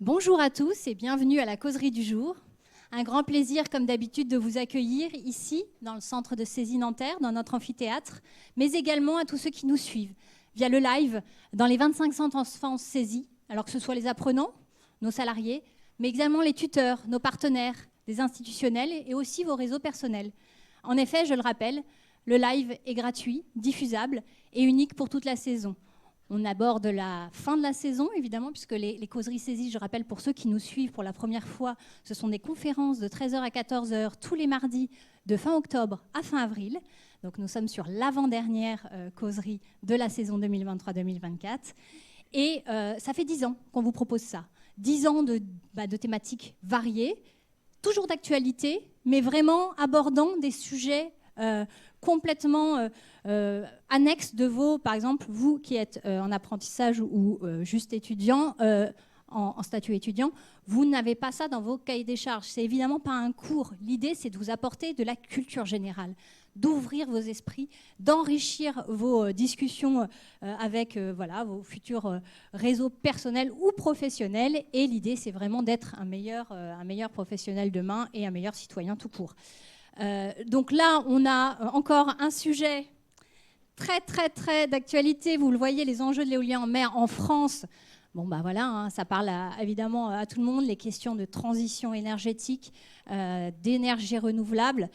Bonjour à tous et bienvenue à la causerie du jour. Un grand plaisir, comme d'habitude, de vous accueillir ici, dans le centre de saisie Nanterre, dans notre amphithéâtre, mais également à tous ceux qui nous suivent via le live dans les 25 centres enfants saisis, alors que ce soit les apprenants, nos salariés, mais également les tuteurs, nos partenaires, les institutionnels et aussi vos réseaux personnels. En effet, je le rappelle, le live est gratuit, diffusable et unique pour toute la saison. On aborde la fin de la saison, évidemment, puisque les causeries saisies, je rappelle, pour ceux qui nous suivent pour la première fois, ce sont des conférences de 13h à 14h tous les mardis de fin octobre à fin avril. Donc nous sommes sur l'avant-dernière causerie de la saison 2023-2024. Et ça fait 10 ans qu'on vous propose ça. 10 ans de thématiques variées, toujours d'actualité, mais vraiment abordant des sujets complètement annexes de vos, par exemple, vous qui êtes en apprentissage ou juste étudiant, en statut étudiant, vous n'avez pas ça dans vos cahiers des charges. C'est évidemment pas un cours. L'idée, c'est de vous apporter de la culture générale, d'ouvrir vos esprits, d'enrichir vos discussions avec vos futurs réseaux personnels ou professionnels. Et l'idée, c'est vraiment d'être un meilleur professionnel demain et un meilleur citoyen tout court. Donc là, on a encore un sujet très d'actualité. Vous le voyez, les enjeux de l'éolien en mer en France. Bon, ça parle évidemment à tout le monde, les questions de transition énergétique, d'énergie renouvelable.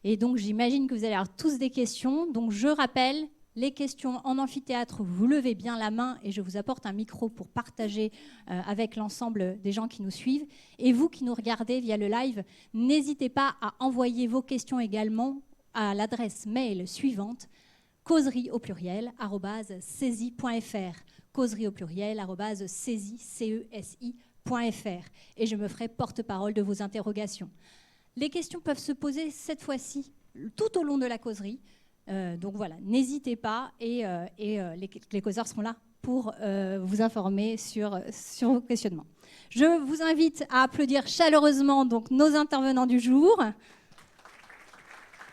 Et donc, j'imagine que vous allez avoir tous des questions. Donc, je rappelle, les questions en amphithéâtre, vous levez bien la main et je vous apporte un micro pour partager avec l'ensemble des gens qui nous suivent. Et vous qui nous regardez via le live, n'hésitez pas à envoyer vos questions également à l'adresse mail suivante, causerie@cesi.fr. causerie@cesi.fr. Et je me ferai porte-parole de vos interrogations. Les questions peuvent se poser cette fois-ci tout au long de la causerie. Donc voilà, n'hésitez pas et les causeurs seront là pour vous informer sur vos questionnements. Je vous invite à applaudir chaleureusement donc, nos intervenants du jour.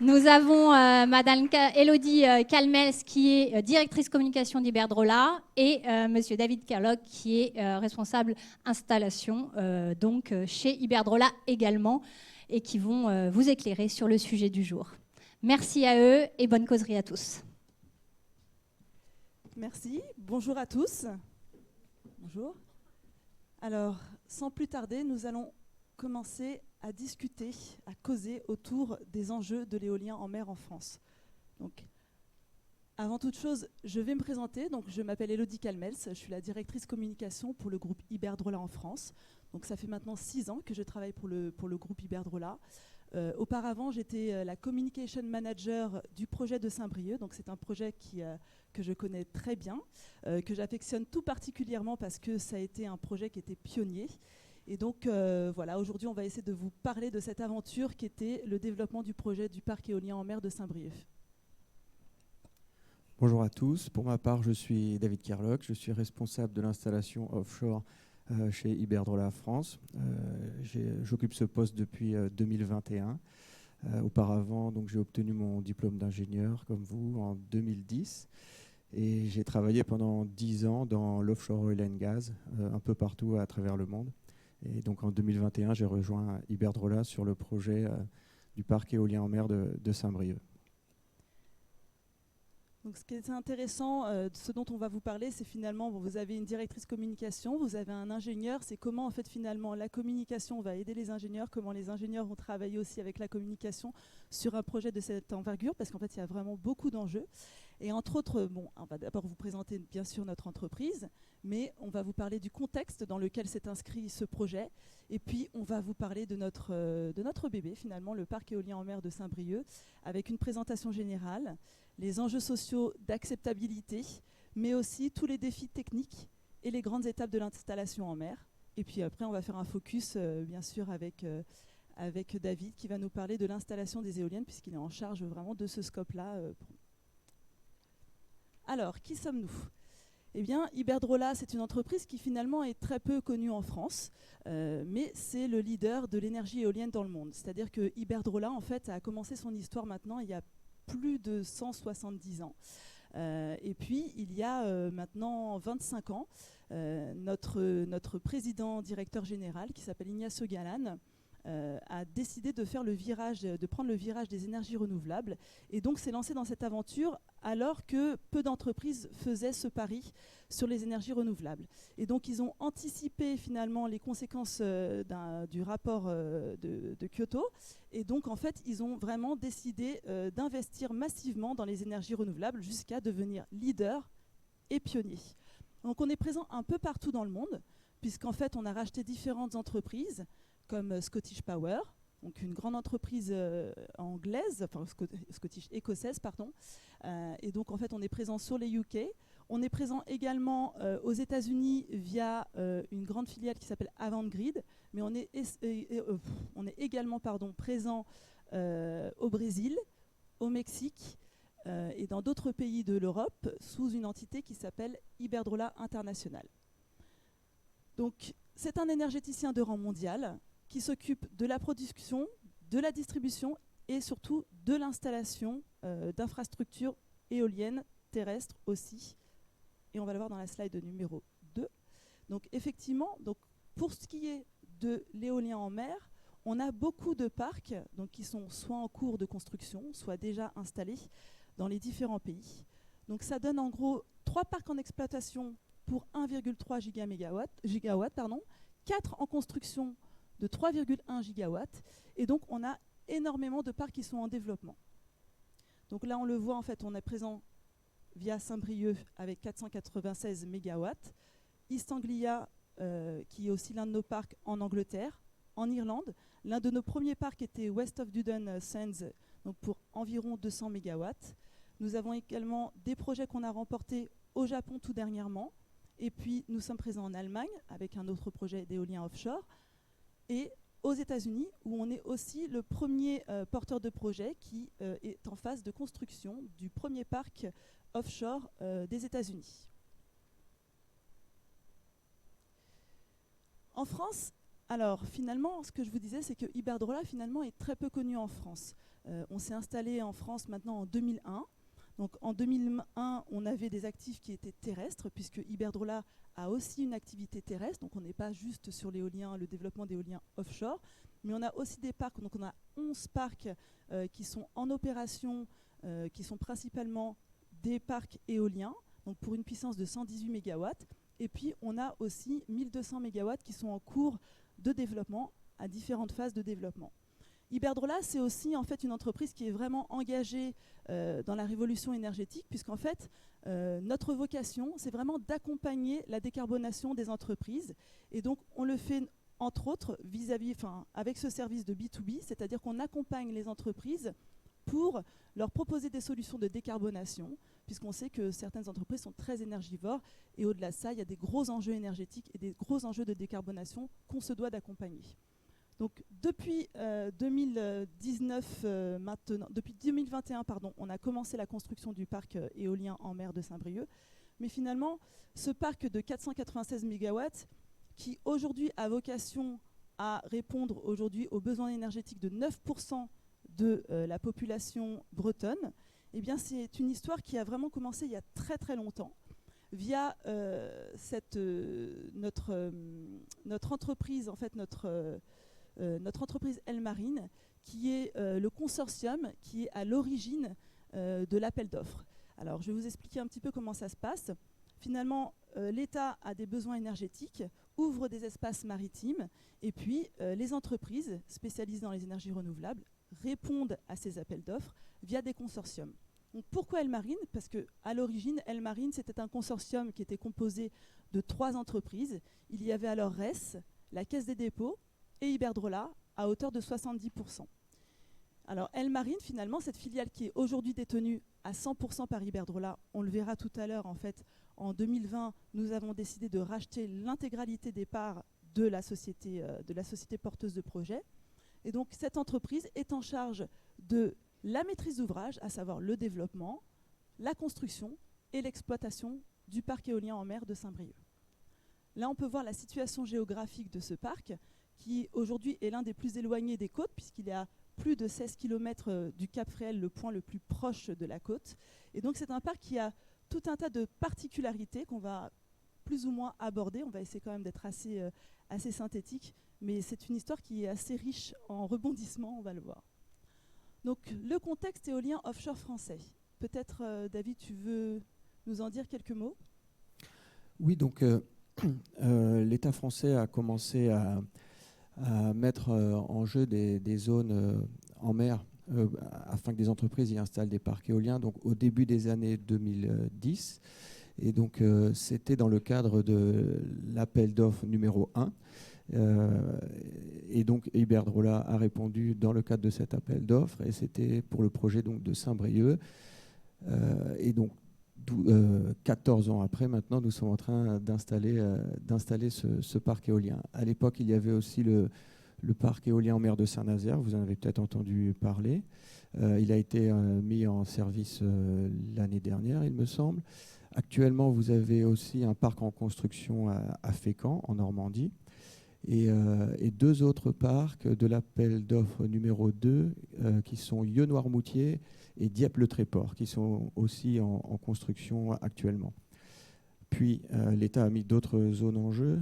Nous avons Madame Elodie Calmels qui est directrice communication d'Iberdrola et Monsieur David Kerlock qui est responsable installation chez Iberdrola également et qui vont vous éclairer sur le sujet du jour. Merci à eux et bonne causerie à tous. Merci. Bonjour à tous. Bonjour. Alors, sans plus tarder, nous allons commencer à discuter, à causer autour des enjeux de l'éolien en mer en France. Donc, avant toute chose, je vais me présenter. Donc, je m'appelle Elodie Calmels, je suis la directrice communication pour le groupe Iberdrola en France. Donc, ça fait maintenant 6 ans que je travaille pour le groupe Iberdrola. Auparavant, j'étais la communication manager du projet de Saint-Brieuc. Donc, c'est un projet que je connais très bien, que j'affectionne tout particulièrement parce que ça a été un projet qui était pionnier. Et donc, aujourd'hui, on va essayer de vous parler de cette aventure qui était le développement du projet du parc éolien en mer de Saint-Brieuc. Bonjour à tous. Pour ma part, je suis David Kerlock. Je suis responsable de l'installation offshore chez Iberdrola France. J'occupe ce poste depuis 2021. Auparavant, j'ai obtenu mon diplôme d'ingénieur, comme vous, en 2010. Et j'ai travaillé pendant 10 ans dans l'offshore oil and gas, un peu partout à travers le monde. Et donc en 2021, j'ai rejoint Iberdrola sur le projet du parc éolien en mer de Saint-Brieuc. Donc, ce qui est intéressant, ce dont on va vous parler, c'est finalement, vous avez une directrice communication, vous avez un ingénieur, c'est comment en fait finalement la communication va aider les ingénieurs, comment les ingénieurs vont travailler aussi avec la communication sur un projet de cette envergure, parce qu'en fait il y a vraiment beaucoup d'enjeux. Et entre autres, on va d'abord vous présenter bien sûr notre entreprise, mais on va vous parler du contexte dans lequel s'est inscrit ce projet, et puis on va vous parler de notre bébé finalement, le parc éolien en mer de Saint-Brieuc, avec une présentation générale, les enjeux sociaux d'acceptabilité, mais aussi tous les défis techniques et les grandes étapes de l'installation en mer. Et puis après, on va faire un focus, bien sûr, avec David, qui va nous parler de l'installation des éoliennes, puisqu'il est en charge vraiment de ce scope-là. Alors, qui sommes-nous ? Eh bien, Iberdrola, c'est une entreprise qui finalement est très peu connue en France, mais c'est le leader de l'énergie éolienne dans le monde. C'est-à-dire que Iberdrola, en fait, a commencé son histoire maintenant il y a plus de 170 ans. Et puis, il y a maintenant 25 ans, notre président directeur général, qui s'appelle Ignacio Galán, a décidé de prendre le virage des énergies renouvelables, et donc s'est lancé dans cette aventure alors que peu d'entreprises faisaient ce pari sur les énergies renouvelables. Et donc ils ont anticipé finalement les conséquences du rapport de Kyoto, et donc en fait ils ont vraiment décidé d'investir massivement dans les énergies renouvelables jusqu'à devenir leader et pionnier. Donc on est présent un peu partout dans le monde, puisqu'en fait on a racheté différentes entreprises comme Scottish Power, donc une grande entreprise anglaise, enfin écossaise, pardon. Et donc en fait on est présent sur les UK. On est présent également aux États-Unis via une grande filiale qui s'appelle Avangrid, mais on est également présent au Brésil, au Mexique et dans d'autres pays de l'Europe sous une entité qui s'appelle Iberdrola International. Donc c'est un énergéticien de rang mondial qui s'occupe de la production, de la distribution et surtout de l'installation d'infrastructures éoliennes terrestres aussi. Et on va le voir dans la slide numéro 2. Donc effectivement, pour ce qui est de l'éolien en mer, on a beaucoup de parcs qui sont soit en cours de construction, soit déjà installés dans les différents pays. Donc ça donne en gros 3 parcs en exploitation pour 1,3 gigawatts, 4 en construction de 3,1 gigawatts, et donc on a énormément de parcs qui sont en développement. Donc là on le voit, en fait on est présent via Saint-Brieuc avec 496 mégawatts, East Anglia qui est aussi l'un de nos parcs en Angleterre, en Irlande. L'un de nos premiers parcs était West of Duddon Sands, donc pour environ 200 mégawatts. Nous avons également des projets qu'on a remportés au Japon tout dernièrement, et puis nous sommes présents en Allemagne avec un autre projet d'éolien offshore, et aux États-Unis, où on est aussi le premier porteur de projet qui est en phase de construction du premier parc offshore des États-Unis. En France, alors finalement, ce que je vous disais, c'est que Iberdrola finalement est très peu connu en France. On s'est installé en France maintenant en 2001. Donc en 2001, on avait des actifs qui étaient terrestres, puisque Iberdrola a aussi une activité terrestre. Donc on n'est pas juste sur l'éolien, le développement d'éolien offshore, mais on a aussi des parcs. Donc on a 11 parcs qui sont en opération, qui sont principalement des parcs éoliens, donc pour une puissance de 118 MW. Et puis on a aussi 1200 MW qui sont en cours de développement, à différentes phases de développement. Iberdrola, c'est aussi en fait une entreprise qui est vraiment engagée dans la révolution énergétique, puisqu'en fait, notre vocation, c'est vraiment d'accompagner la décarbonation des entreprises. Et donc, on le fait entre autres avec ce service de B2B, c'est-à-dire qu'on accompagne les entreprises pour leur proposer des solutions de décarbonation, puisqu'on sait que certaines entreprises sont très énergivores, et au-delà de ça, il y a des gros enjeux énergétiques et des gros enjeux de décarbonation qu'on se doit d'accompagner. Donc depuis 2021, on a commencé la construction du parc éolien en mer de Saint-Brieuc. Mais finalement, ce parc de 496 MW, qui aujourd'hui a vocation à répondre aujourd'hui aux besoins énergétiques de 9% de la population bretonne, eh bien c'est une histoire qui a vraiment commencé il y a très très longtemps, via notre entreprise, en fait notre entreprise Elmarine, qui est le consortium qui est à l'origine de l'appel d'offres. Alors, je vais vous expliquer un petit peu comment ça se passe. Finalement, l'État a des besoins énergétiques, ouvre des espaces maritimes, et puis les entreprises spécialisées dans les énergies renouvelables répondent à ces appels d'offres via des consortiums. Donc, pourquoi Elmarine? Parce qu'à l'origine, Elmarine, c'était un consortium qui était composé de 3 entreprises. Il y avait alors RES, la Caisse des dépôts, et Iberdrola à hauteur de 70%. Alors Elmarine, finalement, cette filiale qui est aujourd'hui détenue à 100% par Iberdrola, on le verra tout à l'heure, en fait, en 2020, nous avons décidé de racheter l'intégralité des parts de la société porteuse de projet. Et donc cette entreprise est en charge de la maîtrise d'ouvrage, à savoir le développement, la construction et l'exploitation du parc éolien en mer de Saint-Brieuc. Là, on peut voir la situation géographique de ce parc, qui aujourd'hui est l'un des plus éloignés des côtes, puisqu'il est à plus de 16 km du Cap Fréhel, le point le plus proche de la côte. Et donc c'est un parc qui a tout un tas de particularités qu'on va plus ou moins aborder. On va essayer quand même d'être assez synthétique, mais c'est une histoire qui est assez riche en rebondissements, on va le voir. Donc le contexte éolien offshore français. Peut-être, David, tu veux nous en dire quelques mots? Oui, donc l'État français a commencé à mettre en jeu des zones en mer afin que des entreprises y installent des parcs éoliens, donc au début des années 2010. Et donc c'était dans le cadre de l'appel d'offres numéro 1. Et donc Iberdrola a répondu dans le cadre de cet appel d'offres, et c'était pour le projet donc, de Saint-Brieuc. Et donc 14 ans après, maintenant, nous sommes en train d'installer ce parc éolien. À l'époque, il y avait aussi le parc éolien en mer de Saint-Nazaire, vous en avez peut-être entendu parler. Il a été mis en service l'année dernière, il me semble. Actuellement, vous avez aussi un parc en construction à Fécamp, en Normandie, et 2 autres parcs de l'appel d'offres numéro 2, qui sont Yeux-Noirmoutier et Dieppe-le-Tréport, qui sont aussi en construction actuellement. Puis l'État a mis d'autres zones en jeu.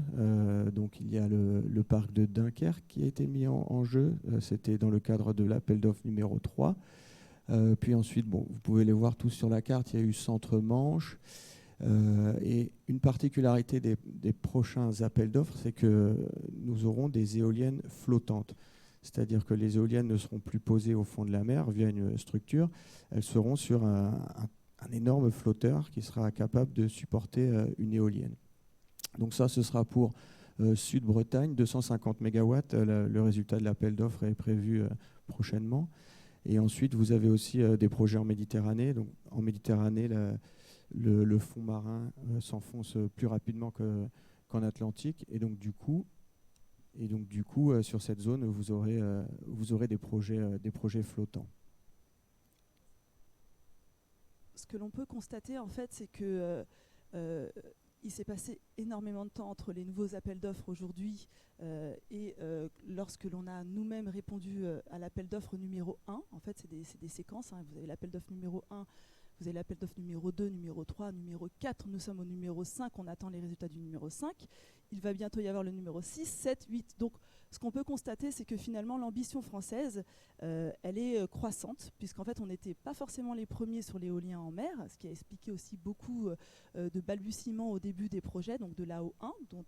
Donc il y a le parc de Dunkerque qui a été mis en jeu. C'était dans le cadre de l'appel d'offres numéro 3. Puis ensuite, bon, vous pouvez les voir tous sur la carte, il y a eu Centre-Manche. Et une particularité des prochains appels d'offres, c'est que nous aurons des éoliennes flottantes. C'est-à-dire que les éoliennes ne seront plus posées au fond de la mer via une structure, elles seront sur un énorme flotteur qui sera capable de supporter une éolienne. Donc ça, ce sera pour Sud-Bretagne, 250 MW. Le résultat de l'appel d'offres est prévu prochainement. Et ensuite, vous avez aussi des projets en Méditerranée. Donc, en Méditerranée, le fond marin s'enfonce plus rapidement qu'en Atlantique. Et donc, du coup, sur cette zone, vous aurez des projets flottants. Ce que l'on peut constater, en fait, c'est que il s'est passé énormément de temps entre les nouveaux appels d'offres aujourd'hui et lorsque l'on a nous-mêmes répondu à l'appel d'offres numéro 1. En fait, c'est des séquences. Hein. Vous avez l'appel d'offres numéro 1, vous avez l'appel d'offres numéro 2, numéro 3, numéro 4. Nous sommes au numéro 5. On attend les résultats du numéro 5. Il va bientôt y avoir le numéro 6, 7, 8. Donc, ce qu'on peut constater, c'est que finalement, l'ambition française, elle est croissante, puisqu'en fait, on n'était pas forcément les premiers sur l'éolien en mer, ce qui a expliqué aussi beaucoup de balbutiements au début des projets, donc de l'AO1, dont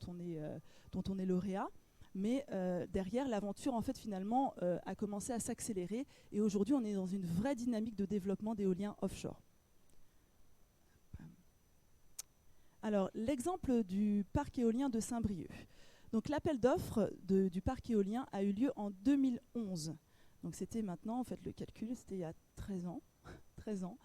on est lauréat. Mais derrière, l'aventure, en fait, finalement, a commencé à s'accélérer. Et aujourd'hui, on est dans une vraie dynamique de développement d'éolien offshore. Alors, l'exemple du parc éolien de Saint-Brieuc. Donc, l'appel d'offres du parc éolien a eu lieu en 2011. Donc, c'était maintenant, en fait, le calcul, c'était il y a 13 ans. 13 ans.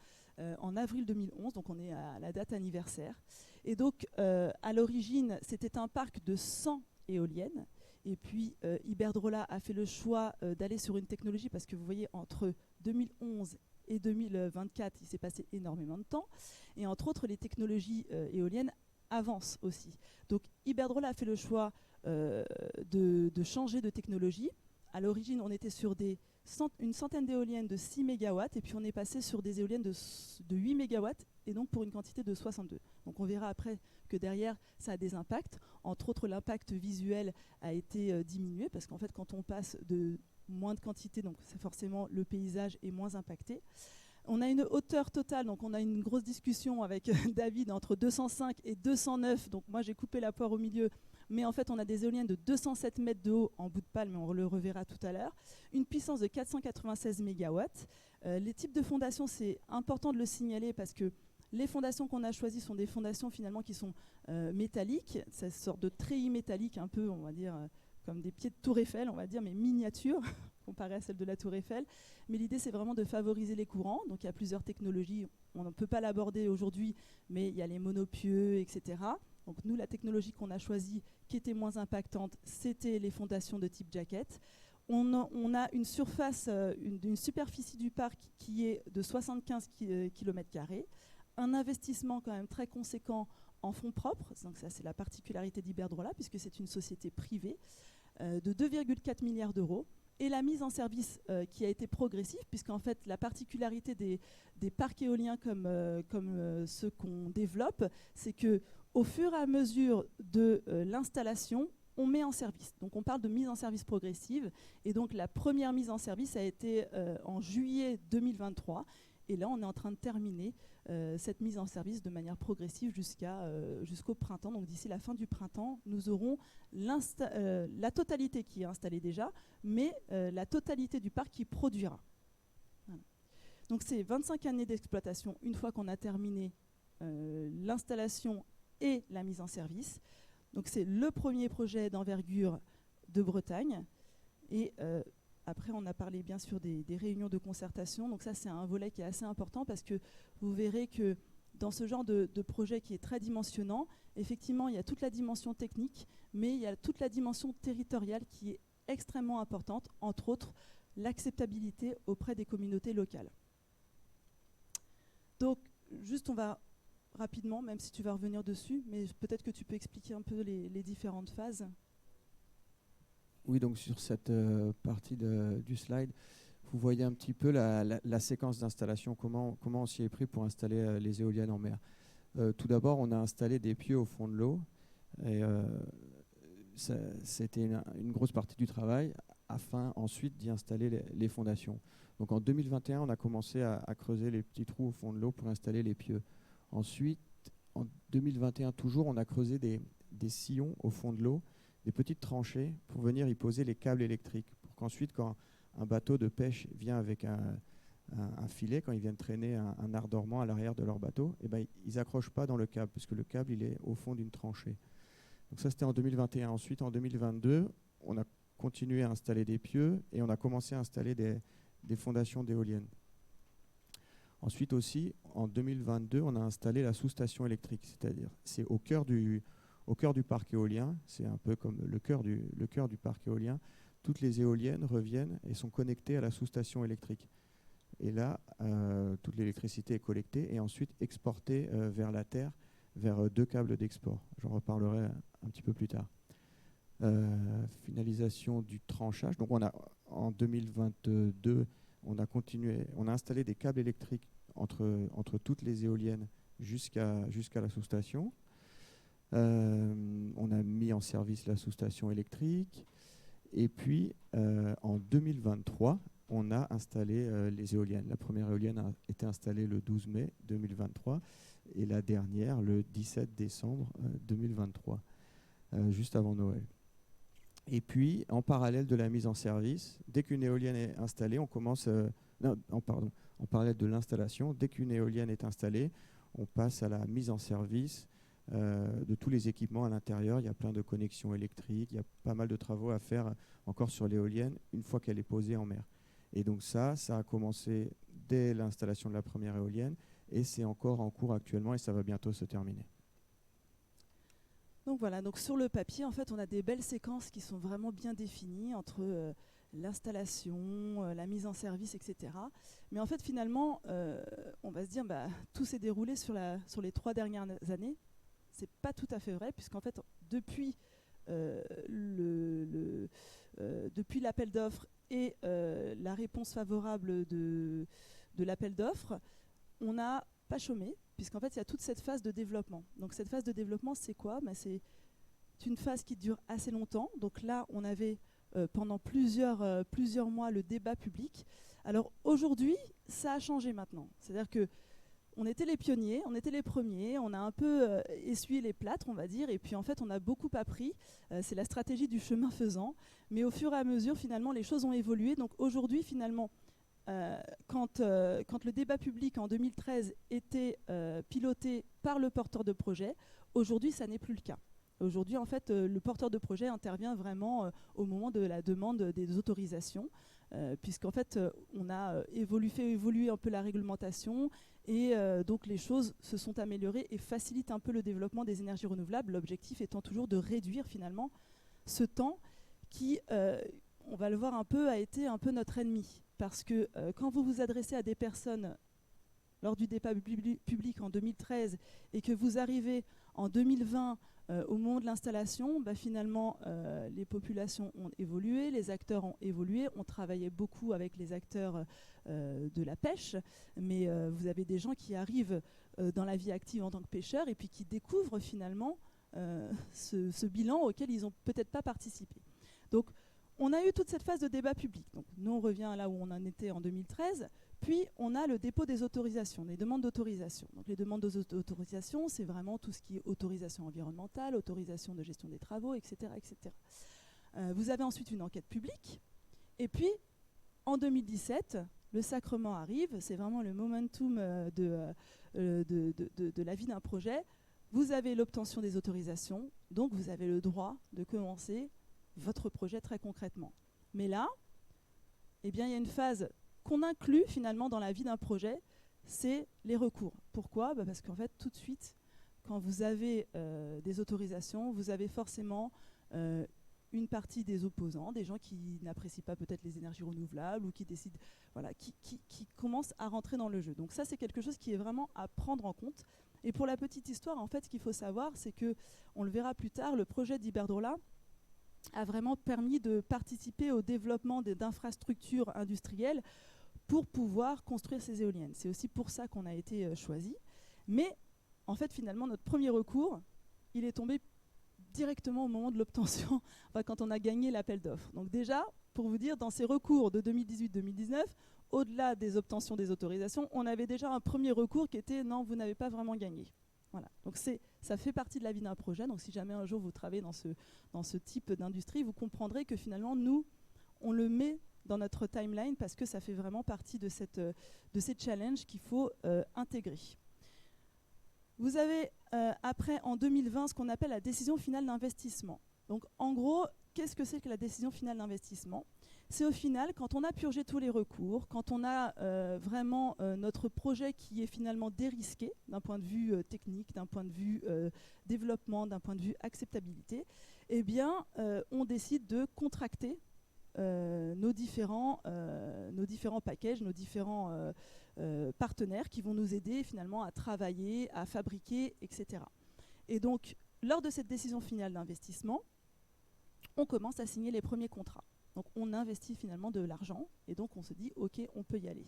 En avril 2011, donc on est à la date anniversaire. Et donc, à l'origine, c'était un parc de 100 éoliennes. Et puis, Iberdrola a fait le choix d'aller sur une technologie, parce que vous voyez, entre 2011 et 2024, il s'est passé énormément de temps. Et entre autres, les technologies éoliennes avancent aussi. Donc, Iberdrola a fait le choix de changer de technologie. À l'origine, on était sur une centaine d'éoliennes de 6 MW, et puis on est passé sur des éoliennes de 8 MW, et donc pour une quantité de 62. Donc on verra après que derrière, ça a des impacts. Entre autres, l'impact visuel a été diminué, parce qu'en fait, quand on passe de moins de quantité, donc c'est forcément le paysage est moins impacté. On a une hauteur totale, donc on a une grosse discussion avec David entre 205 et 209. Donc moi, j'ai coupé la poire au milieu. Mais en fait, on a des éoliennes de 207 mètres de haut en bout de pale, mais on le reverra tout à l'heure. Une puissance de 496 MW. Les types de fondations, c'est important de le signaler parce que les fondations qu'on a choisies sont des fondations finalement qui sont métalliques. C'est une sorte de treillis métallique, un peu, on va dire, comme des pieds de tour Eiffel, on va dire, mais miniatures, comparé à celle de la tour Eiffel. Mais l'idée, c'est vraiment de favoriser les courants. Donc il y a plusieurs technologies. On ne peut pas l'aborder aujourd'hui, mais il y a les monopieux, etc. Donc nous, la technologie qu'on a choisie, qui était moins impactante, c'était les fondations de type jacket. On a une surface, une superficie du parc qui est de 75 km², un investissement quand même très conséquent en fonds propres, donc ça c'est la particularité d'Iberdrola, puisque c'est une société privée, de 2,4 milliards d'euros. et la mise en service qui a été progressive, puisqu'en fait la particularité des parcs éoliens comme ceux qu'on développe, c'est qu'au fur et à mesure de l'installation, on met en service. Donc on parle de mise en service progressive, et donc la première mise en service a été en juillet 2023, et là on est en train de terminer cette mise en service de manière progressive jusqu'au printemps. Donc d'ici la fin du printemps, nous aurons la totalité qui est installée déjà, mais la totalité du parc qui produira. Voilà. Donc c'est 25 années d'exploitation une fois qu'on a terminé l'installation et la mise en service. Donc c'est le premier projet d'envergure de Bretagne. Et après, on a parlé bien sûr des réunions de concertation. Donc ça, c'est un volet qui est assez important parce que vous verrez que dans ce genre de projet qui est très dimensionnant, effectivement, il y a toute la dimension technique, mais il y a toute la dimension territoriale qui est extrêmement importante, entre autres l'acceptabilité auprès des communautés locales. Donc, juste on va rapidement, même si tu vas revenir dessus, mais peut-être que tu peux expliquer un peu les différentes phases. Oui, donc sur cette partie du slide, vous voyez un petit peu la séquence d'installation, comment on s'y est pris pour installer les éoliennes en mer. Tout d'abord, on a installé des pieux au fond de l'eau, et c'était une grosse partie du travail, afin ensuite d'y installer les fondations. Donc en 2021, on a commencé à creuser les petits trous au fond de l'eau pour installer les pieux. Ensuite, en 2021 toujours, on a creusé des sillons au fond de l'eau, des petites tranchées pour venir y poser les câbles électriques. Pour qu'ensuite, quand un bateau de pêche vient avec un filet, quand ils viennent traîner un art dormant à l'arrière de leur bateau, eh ben, ils n'accrochent pas dans le câble, parce que le câble il est au fond d'une tranchée. Donc ça, c'était en 2021. Ensuite, en 2022, on a continué à installer des pieux et on a commencé à installer des fondations d'éoliennes. Ensuite aussi, en 2022, on a installé la sous-station électrique, c'est-à-dire c'est au cœur du parc éolien, c'est un peu comme le cœur du parc éolien. Toutes les éoliennes reviennent et sont connectées à la sous-station électrique. Et là, toute l'électricité est collectée et ensuite exportée vers la Terre, vers 2 câbles d'export. J'en reparlerai un petit peu plus tard. Finalisation du tranchage. Donc en 2022, on a installé des câbles électriques entre toutes les éoliennes jusqu'à la sous-station. On a mis en service la sous-station électrique. Et puis, en 2023, on a installé les éoliennes. La première éolienne a été installée le 12 mai 2023 et la dernière le 17 décembre 2023, juste avant Noël. Et puis, en parallèle de la mise en service, dès qu'une éolienne est installée, on commence... en parallèle de l'installation, dès qu'une éolienne est installée, on passe à la mise en service de tous les équipements à l'intérieur. Il y a plein de connexions électriques, il y a pas mal de travaux à faire encore sur l'éolienne une fois qu'elle est posée en mer. Et donc ça a commencé dès l'installation de la première éolienne et c'est encore en cours actuellement et ça va bientôt se terminer. Donc voilà, donc sur le papier, en fait, on a des belles séquences qui sont vraiment bien définies entre l'installation, la mise en service, etc. Mais en fait, finalement, on va se dire, tout s'est déroulé sur les 3 dernières années. C'est pas tout à fait vrai, puisqu'en fait, depuis l'appel d'offres et la réponse favorable de l'appel d'offres, on n'a pas chômé, puisqu'en fait, il y a toute cette phase de développement. Donc cette phase de développement, c'est quoi ? C'est une phase qui dure assez longtemps. Donc là, on avait pendant plusieurs mois le débat public. Alors aujourd'hui, ça a changé maintenant. C'est-à-dire que on était les pionniers, on était les premiers, on a un peu essuyé les plâtres, on va dire, et puis en fait, on a beaucoup appris. C'est la stratégie du chemin faisant. Mais au fur et à mesure, finalement, les choses ont évolué. Donc aujourd'hui, finalement, quand le débat public en 2013 était piloté par le porteur de projet, aujourd'hui, ça n'est plus le cas. Aujourd'hui, en fait, le porteur de projet intervient vraiment au moment de la demande des autorisations, puisqu'en fait, on a fait évoluer un peu la réglementation et donc les choses se sont améliorées et facilitent un peu le développement des énergies renouvelables, l'objectif étant toujours de réduire finalement ce temps qui, on va le voir un peu, a été un peu notre ennemi. Parce que quand vous vous adressez à des personnes lors du débat public en 2013 et que vous arrivez en 2020 Au moment de l'installation, finalement, les populations ont évolué, les acteurs ont évolué. On travaillait beaucoup avec les acteurs de la pêche, mais vous avez des gens qui arrivent dans la vie active en tant que pêcheurs et puis qui découvrent finalement ce bilan auquel ils n'ont peut-être pas participé. Donc, on a eu toute cette phase de débat public. Donc, nous, on revient là où on en était en 2013. Puis, on a le dépôt des autorisations, des demandes d'autorisation. Donc, les demandes d'autorisation, c'est vraiment tout ce qui est autorisation environnementale, autorisation de gestion des travaux, etc. etc. Vous avez ensuite une enquête publique. Et puis, en 2017, le sacrement arrive. C'est vraiment le momentum de la vie d'un projet. Vous avez l'obtention des autorisations. Donc, vous avez le droit de commencer votre projet très concrètement. Mais là, eh bien, il y a une phase qu'on inclut finalement dans la vie d'un projet, c'est les recours. Pourquoi ? Parce qu'en fait, tout de suite, quand vous avez des autorisations, vous avez forcément une partie des opposants, des gens qui n'apprécient pas peut-être les énergies renouvelables ou qui décident, voilà, qui commencent à rentrer dans le jeu. Donc ça, c'est quelque chose qui est vraiment à prendre en compte. Et pour la petite histoire, en fait, ce qu'il faut savoir, c'est que, on le verra plus tard, le projet d'Iberdrola a vraiment permis de participer au développement d'infrastructures industrielles pour pouvoir construire ces éoliennes. C'est aussi pour ça qu'on a été choisi. Mais en fait, finalement, notre premier recours, il est tombé directement au moment de l'obtention, quand on a gagné l'appel d'offres. Donc déjà, pour vous dire, dans ces recours de 2018-2019, au-delà des obtentions des autorisations, on avait déjà un premier recours qui était « non, vous n'avez pas vraiment gagné ». Voilà. Donc ça fait partie de la vie d'un projet. Donc si jamais un jour vous travaillez dans ce type d'industrie, vous comprendrez que finalement, nous, on le met dans notre timeline parce que ça fait vraiment partie de ces challenges qu'il faut intégrer. Vous avez après, en 2020, ce qu'on appelle la décision finale d'investissement. Donc en gros, qu'est-ce que c'est que la décision finale d'investissement ? C'est au final, quand on a purgé tous les recours, quand on a vraiment notre projet qui est finalement dérisqué d'un point de vue technique, d'un point de vue développement, d'un point de vue acceptabilité, eh bien, on décide de contracter nos différents packages, nos différents partenaires qui vont nous aider finalement à travailler, à fabriquer, etc. Et donc, lors de cette décision finale d'investissement, on commence à signer les premiers contrats. Donc on investit finalement de l'argent et donc on se dit ok, on peut y aller.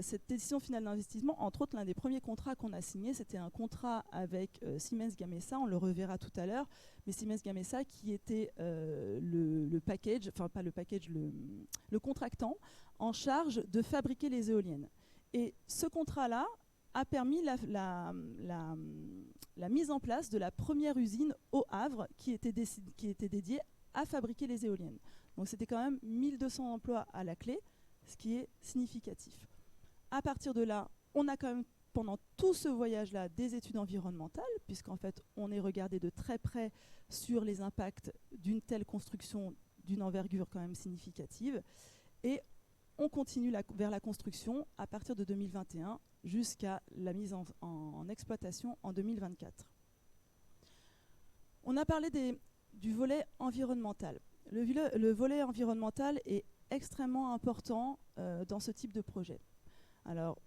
Cette décision finale d'investissement, entre autres, l'un des premiers contrats qu'on a signé, c'était un contrat avec Siemens Gamesa, on le reverra tout à l'heure, mais Siemens Gamesa qui était le package, enfin pas le package, le contractant en charge de fabriquer les éoliennes. Et ce contrat-là a permis la mise en place de la première usine au Havre qui était dédiée à fabriquer les éoliennes. Donc c'était quand même 1200 emplois à la clé, ce qui est significatif. À partir de là, on a quand même, pendant tout ce voyage-là, des études environnementales, puisqu'en fait, on est regardé de très près sur les impacts d'une telle construction d'une envergure quand même significative. Et on continue vers la construction à partir de 2021 jusqu'à la mise en exploitation en 2024. On a parlé du volet environnemental. Le volet environnemental est extrêmement important dans ce type de projet. Alors,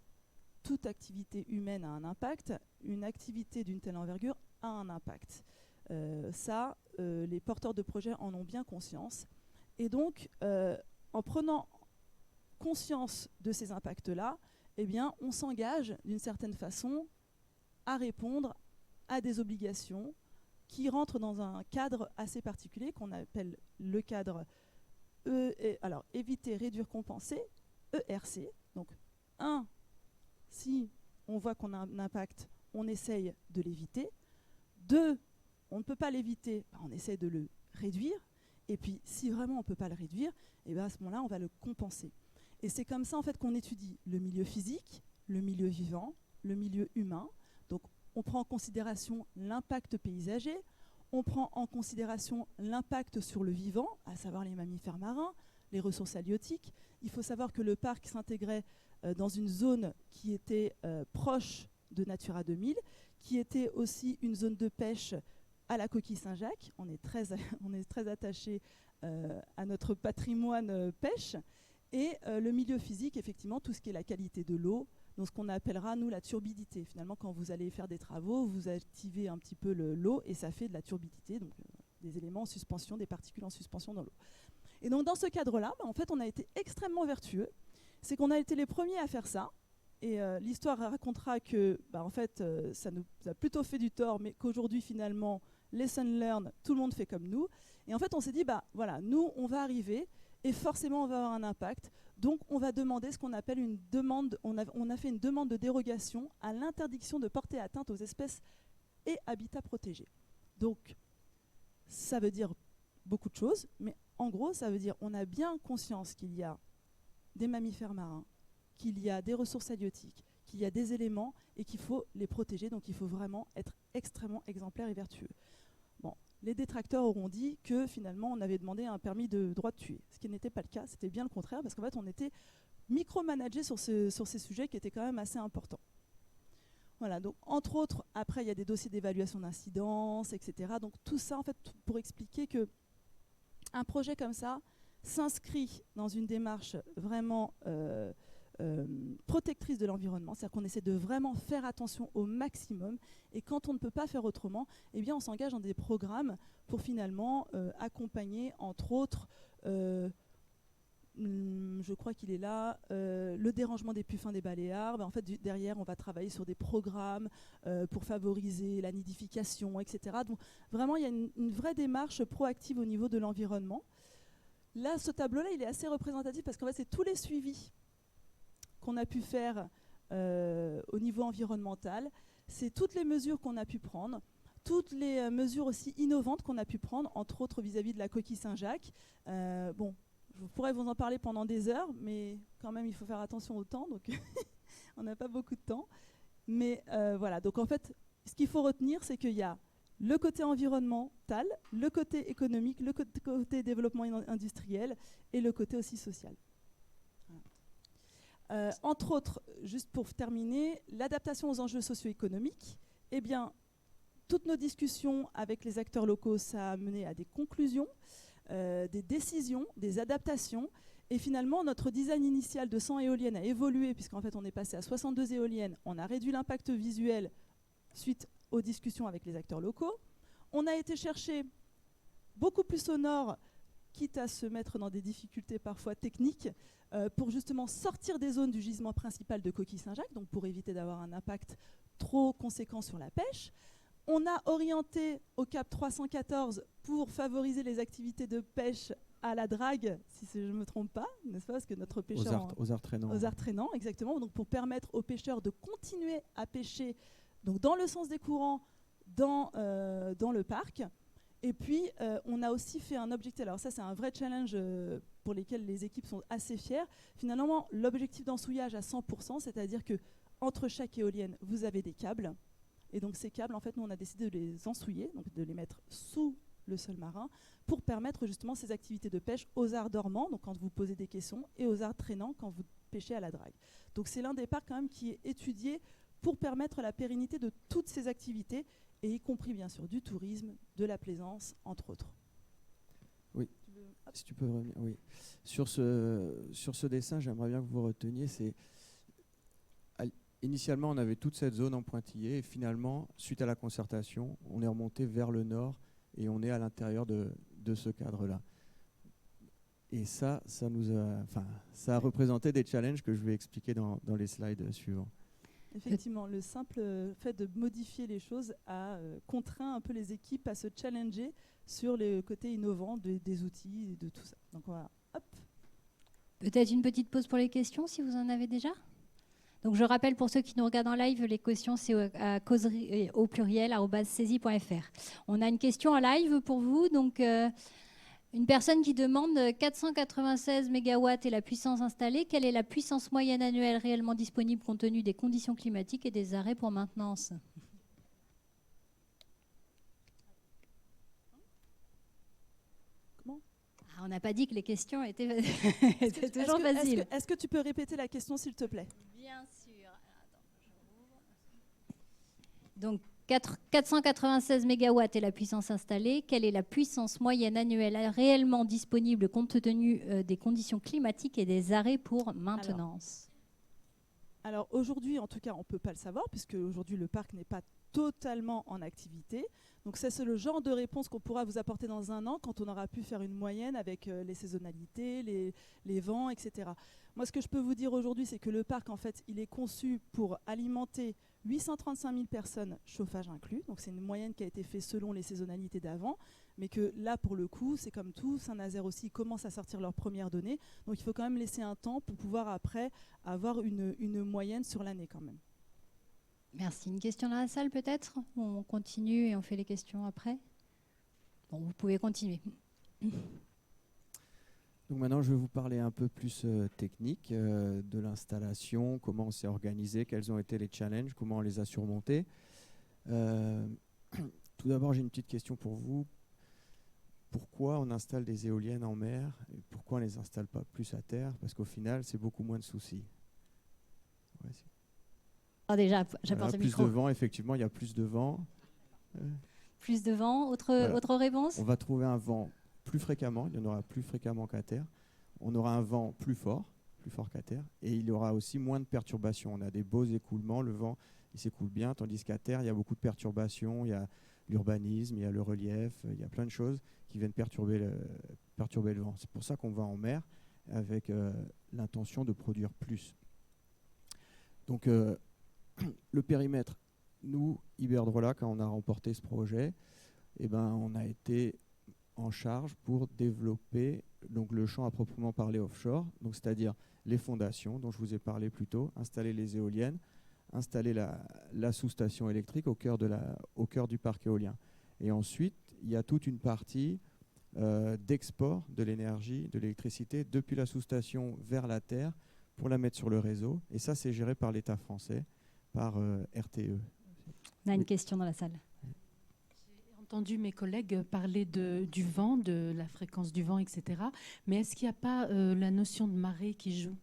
toute activité humaine a un impact, une activité d'une telle envergure a un impact. Les porteurs de projets en ont bien conscience. Et donc, en prenant conscience de ces impacts-là, eh bien, on s'engage d'une certaine façon à répondre à des obligations qui rentrent dans un cadre assez particulier qu'on appelle le cadre éviter, réduire, compenser, ERC. Donc, si on voit qu'on a un impact, on essaye de l'éviter. 2, on ne peut pas l'éviter, on essaye de le réduire. Et puis, si vraiment on ne peut pas le réduire, eh bien à ce moment-là, on va le compenser. Et c'est comme ça en fait qu'on étudie le milieu physique, le milieu vivant, le milieu humain. Donc, on prend en considération l'impact paysager, on prend en considération l'impact sur le vivant, à savoir les mammifères marins, les ressources halieutiques. Il faut savoir que le parc s'intégrait dans une zone qui était proche de Natura 2000, qui était aussi une zone de pêche à la coquille Saint-Jacques. On est très attaché à notre patrimoine pêche. Et le milieu physique, effectivement, tout ce qui est la qualité de l'eau, donc ce qu'on appellera, nous, la turbidité. Finalement, quand vous allez faire des travaux, vous activez un petit peu l'eau et ça fait de la turbidité, donc des éléments en suspension, des particules en suspension dans l'eau. Et donc dans ce cadre-là, en fait, on a été extrêmement vertueux. C'est qu'on a été les premiers à faire ça. Et l'histoire racontera que, en fait, ça nous a plutôt fait du tort, mais qu'aujourd'hui, finalement, lesson learned, tout le monde fait comme nous. Et en fait, on s'est dit, voilà, nous, on va arriver et forcément, on va avoir un impact. Donc, on va demander ce qu'on appelle une demande. On a fait une demande de dérogation à l'interdiction de porter atteinte aux espèces et habitats protégés. Donc, ça veut dire beaucoup de choses, mais en gros, ça veut dire on a bien conscience qu'il y a des mammifères marins, qu'il y a des ressources halieutiques, qu'il y a des éléments et qu'il faut les protéger. Donc il faut vraiment être extrêmement exemplaire et vertueux. Bon, les détracteurs auront dit que finalement on avait demandé un permis de droit de tuer, ce qui n'était pas le cas, c'était bien le contraire, parce qu'en fait on était micromanagé sur ces sujets qui étaient quand même assez importants. Voilà, donc entre autres, après il y a des dossiers d'évaluation d'incidence, etc. Donc tout ça en fait pour expliquer que un projet comme ça s'inscrit dans une démarche vraiment protectrice de l'environnement, c'est-à-dire qu'on essaie de vraiment faire attention au maximum, et quand on ne peut pas faire autrement, eh bien on s'engage dans des programmes pour finalement accompagner, entre autres, je crois qu'il est là, le dérangement des puffins des Baléares. En fait, derrière, on va travailler sur des programmes pour favoriser la nidification, etc. Donc vraiment, il y a une vraie démarche proactive au niveau de l'environnement. Là, ce tableau-là, il est assez représentatif parce qu'en fait, c'est tous les suivis qu'on a pu faire au niveau environnemental. C'est toutes les mesures qu'on a pu prendre, toutes les mesures aussi innovantes qu'on a pu prendre, entre autres vis-à-vis de la coquille Saint-Jacques. Bon, je pourrais vous en parler pendant des heures, mais quand même, il faut faire attention au temps, donc on n'a pas beaucoup de temps. Mais voilà, donc en fait, ce qu'il faut retenir, c'est qu'il y a le côté environnemental, le côté économique, le côté développement industriel et le côté aussi social. Entre autres, juste pour terminer, l'adaptation aux enjeux socio-économiques, eh bien, toutes nos discussions avec les acteurs locaux, ça a mené à des conclusions, des décisions, des adaptations. Et finalement, notre design initial de 100 éoliennes a évolué, puisqu'en fait, on est passé à 62 éoliennes. On a réduit l'impact visuel suite aux discussions avec les acteurs locaux. On a été chercher beaucoup plus au nord, quitte à se mettre dans des difficultés parfois techniques, pour justement sortir des zones du gisement principal de coquille Saint-Jacques, donc pour éviter d'avoir un impact trop conséquent sur la pêche. On a orienté au cap 314 pour favoriser les activités de pêche à la drague, si je ne me trompe pas, n'est-ce pas, parce que notre pêcheur... Aux arts traînants. Aux arts traînants, exactement. Donc pour permettre aux pêcheurs de continuer à pêcher donc dans le sens des courants dans le parc. Et puis, on a aussi fait un objectif. Alors ça, c'est un vrai challenge pour lesquels les équipes sont assez fières. Finalement, l'objectif d'ensouillage à 100%, c'est-à-dire qu'entre chaque éolienne, vous avez des câbles. Et donc ces câbles, en fait, nous, on a décidé de les ensouiller, donc de les mettre sous le sol marin, pour permettre justement ces activités de pêche aux arts dormants, donc quand vous posez des caissons, et aux arts traînants quand vous pêchez à la drague. Donc c'est l'un des parcs quand même qui est étudié pour permettre la pérennité de toutes ces activités, et y compris bien sûr du tourisme, de la plaisance, entre autres. Oui, si tu peux revenir. Oui. Sur ce dessin, j'aimerais bien que vous reteniez, initialement on avait toute cette zone en pointillé, et finalement, suite à la concertation, on est remonté vers le nord, et on est à l'intérieur de ce cadre-là. Et ça a représenté des challenges que je vais expliquer dans les slides suivants. Effectivement, le simple fait de modifier les choses a contraint un peu les équipes à se challenger sur le côté innovant des outils et de tout ça. Donc voilà, hop. Peut-être une petite pause pour les questions, si vous en avez déjà. Donc je rappelle pour ceux qui nous regardent en live, les questions c'est à causerie au pluriel @saisie.fr. On a une question en live pour vous. Donc une personne qui demande 496 MW et la puissance installée. Quelle est la puissance moyenne annuelle réellement disponible compte tenu des conditions climatiques et des arrêts pour maintenance? Comment? On n'a pas dit que les questions étaient, toujours faciles. Est-ce que tu peux répéter la question, s'il te plaît? Bien sûr. Attends, je rouvre. Donc, 496 MW est la puissance installée. Quelle est la puissance moyenne annuelle réellement disponible compte tenu des conditions climatiques et des arrêts pour maintenance? Alors aujourd'hui, en tout cas, on ne peut pas le savoir, puisque aujourd'hui le parc n'est pas totalement en activité. Donc ça, c'est le genre de réponse qu'on pourra vous apporter dans un an, quand on aura pu faire une moyenne avec les saisonnalités, les vents, etc. Moi, ce que je peux vous dire aujourd'hui, c'est que le parc, en fait, il est conçu pour alimenter 835 000 personnes, chauffage inclus. Donc c'est une moyenne qui a été faite selon les saisonnalités d'avant. Mais que là, pour le coup, c'est comme tout, Saint-Nazaire aussi commence à sortir leurs premières données. Donc il faut quand même laisser un temps pour pouvoir après avoir une moyenne sur l'année quand même. Merci. Une question dans la salle peut-être? On continue et on fait les questions après. Bon, vous pouvez continuer. Donc maintenant, je vais vous parler un peu plus technique de l'installation, comment on s'est organisé, quels ont été les challenges, comment on les a surmontés. Tout d'abord, j'ai une petite question pour vous. Pourquoi on installe des éoliennes en mer et pourquoi on ne les installe pas plus à terre? Parce qu'au final, c'est beaucoup moins de soucis. Ouais, Déjà, voilà, j'apporte le plus micro. de vent, effectivement, il y a plus de vent. Plus de vent. Voilà. Autre réponse? On va trouver un vent plus fréquemment, il y en aura plus fréquemment qu'à terre. On aura un vent plus fort qu'à terre, et il y aura aussi moins de perturbations. On a des beaux écoulements, le vent il s'écoule bien, tandis qu'à terre, il y a beaucoup de perturbations, il y a l'urbanisme, il y a le relief, il y a plein de choses qui viennent perturber le vent. C'est pour ça qu'on va en mer avec l'intention de produire plus. Donc le périmètre, nous, Iberdrola, quand on a remporté ce projet, eh ben, on a été en charge pour développer donc, le champ à proprement parler offshore, donc c'est-à-dire les fondations dont je vous ai parlé plus tôt, installer les éoliennes, installer la sous-station électrique au cœur du parc éolien. Et ensuite, il y a toute une partie d'export de l'énergie, de l'électricité depuis la sous-station vers la terre pour la mettre sur le réseau. Et ça, c'est géré par l'État français, par RTE. On a une question dans la salle. J'ai entendu mes collègues parler du vent, de la fréquence du vent, etc. Mais est-ce qu'il n'y a pas la notion de marée qui joue?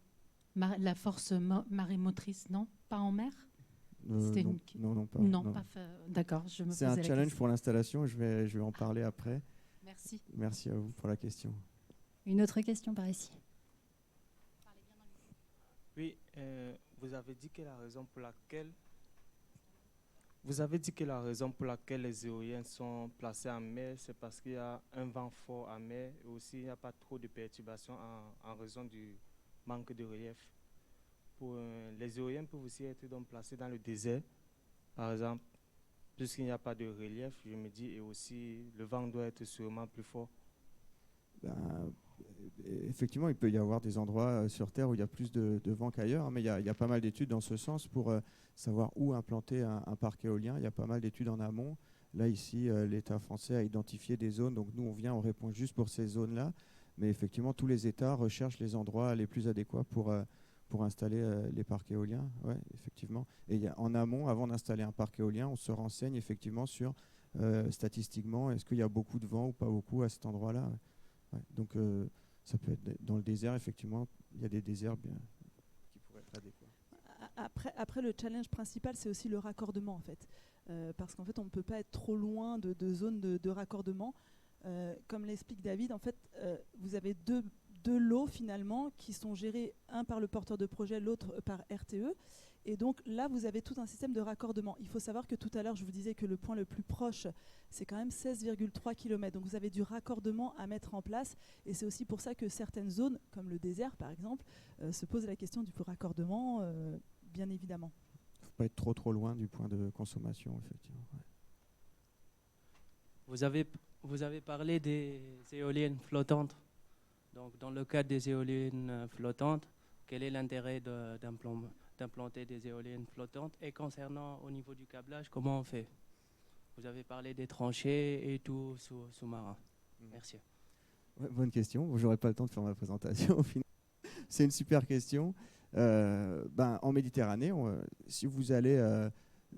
La force marée motrice, non? Pas en mer? Non, pas. Non, pas d'accord, je me posais la question. C'est un challenge pour l'installation, je vais en parler après. Merci. Merci à vous pour la question. Une autre question par ici. Oui, vous avez dit que la raison pour laquelle les éoliennes sont placées en mer, c'est parce qu'il y a un vent fort en mer et aussi il n'y a pas trop de perturbations en raison du manque de relief. Les éoliennes peuvent aussi être donc placées dans le désert, par exemple, puisqu'il n'y a pas de relief, je me dis, et aussi le vent doit être sûrement plus fort. Effectivement, il peut y avoir des endroits sur Terre où il y a plus de vent qu'ailleurs, hein, mais il y a pas mal d'études dans ce sens pour savoir où implanter un parc éolien. Il y a pas mal d'études en amont. Là, ici, l'État français a identifié des zones, donc nous, on répond juste pour ces zones-là. Mais effectivement, tous les États recherchent les endroits les plus adéquats pour installer les parcs éoliens. Ouais, effectivement. Et en amont, avant d'installer un parc éolien, on se renseigne effectivement sur, statistiquement, est-ce qu'il y a beaucoup de vent ou pas beaucoup à cet endroit-là. Ouais, donc, ça peut être dans le désert, effectivement, il y a des déserts qui pourraient être adéquats. Après, le challenge principal, c'est aussi le raccordement, en fait. Parce qu'en fait, on ne peut pas être trop loin de zones de raccordement. Comme l'explique David, en fait, vous avez deux lots, finalement, qui sont gérés, un par le porteur de projet, l'autre par RTE. Et donc là, vous avez tout un système de raccordement. Il faut savoir que tout à l'heure, je vous disais que le point le plus proche, c'est quand même 16,3 km. Donc vous avez du raccordement à mettre en place. Et c'est aussi pour ça que certaines zones, comme le désert par exemple, se posent la question du raccordement, bien évidemment. Il ne faut pas être trop loin du point de consommation, effectivement. Ouais. Vous avez parlé des éoliennes flottantes. Donc dans le cas des éoliennes flottantes, quel est l'intérêt d'implanter des éoliennes flottantes? Et concernant au niveau du câblage, comment on fait? Vous avez parlé des tranchées et tout sous-marin. Merci. Ouais, bonne question. Je n'aurai pas le temps de faire ma présentation au final. C'est une super question. En Méditerranée, si vous allez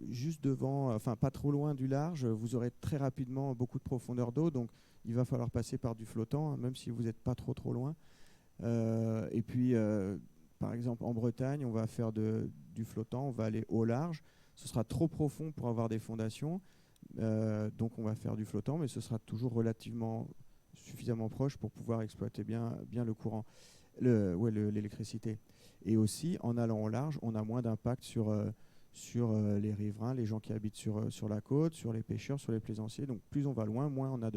juste devant, enfin pas trop loin du large, vous aurez très rapidement beaucoup de profondeur d'eau. Donc il va falloir passer par du flottant, hein, même si vous n'êtes pas trop loin. Et puis par exemple, en Bretagne, on va faire du flottant, on va aller au large. Ce sera trop profond pour avoir des fondations, donc on va faire du flottant, mais ce sera toujours suffisamment proche pour pouvoir exploiter bien le courant, l'électricité. Et aussi, en allant au large, on a moins d'impact sur les riverains, les gens qui habitent sur la côte, sur les pêcheurs, sur les plaisanciers. Donc plus on va loin, moins on a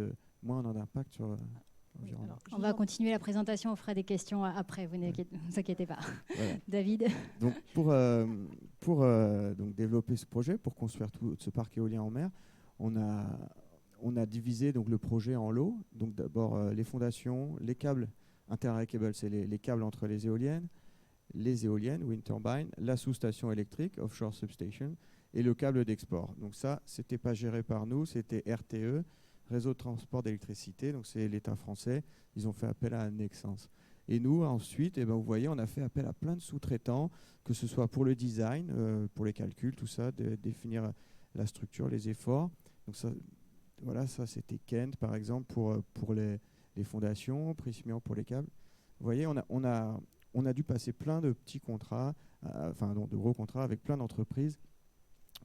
d'impact sur l'environnement. On va continuer la présentation, on fera des questions après, vous ne vous inquiétez pas. Voilà. David. Donc pour donc développer ce projet, pour construire tout ce parc éolien en mer, on a divisé donc le projet en lots. Donc d'abord les fondations, les câbles inter-array cables, c'est les câbles entre les éoliennes, wind turbine, la sous-station électrique, offshore substation, et le câble d'export. Donc ça, c'était pas géré par nous, c'était RTE, Réseau de transport d'électricité, donc c'est l'État français. Ils ont fait appel à Nexans. Et nous, ensuite, vous voyez, on a fait appel à plein de sous-traitants, que ce soit pour le design, pour les calculs, tout ça, de définir la structure, les efforts. Donc ça, voilà, ça c'était Kent, par exemple, pour les fondations, Prysmian pour les câbles. Vous voyez, on a dû passer plein de petits contrats, de gros contrats avec plein d'entreprises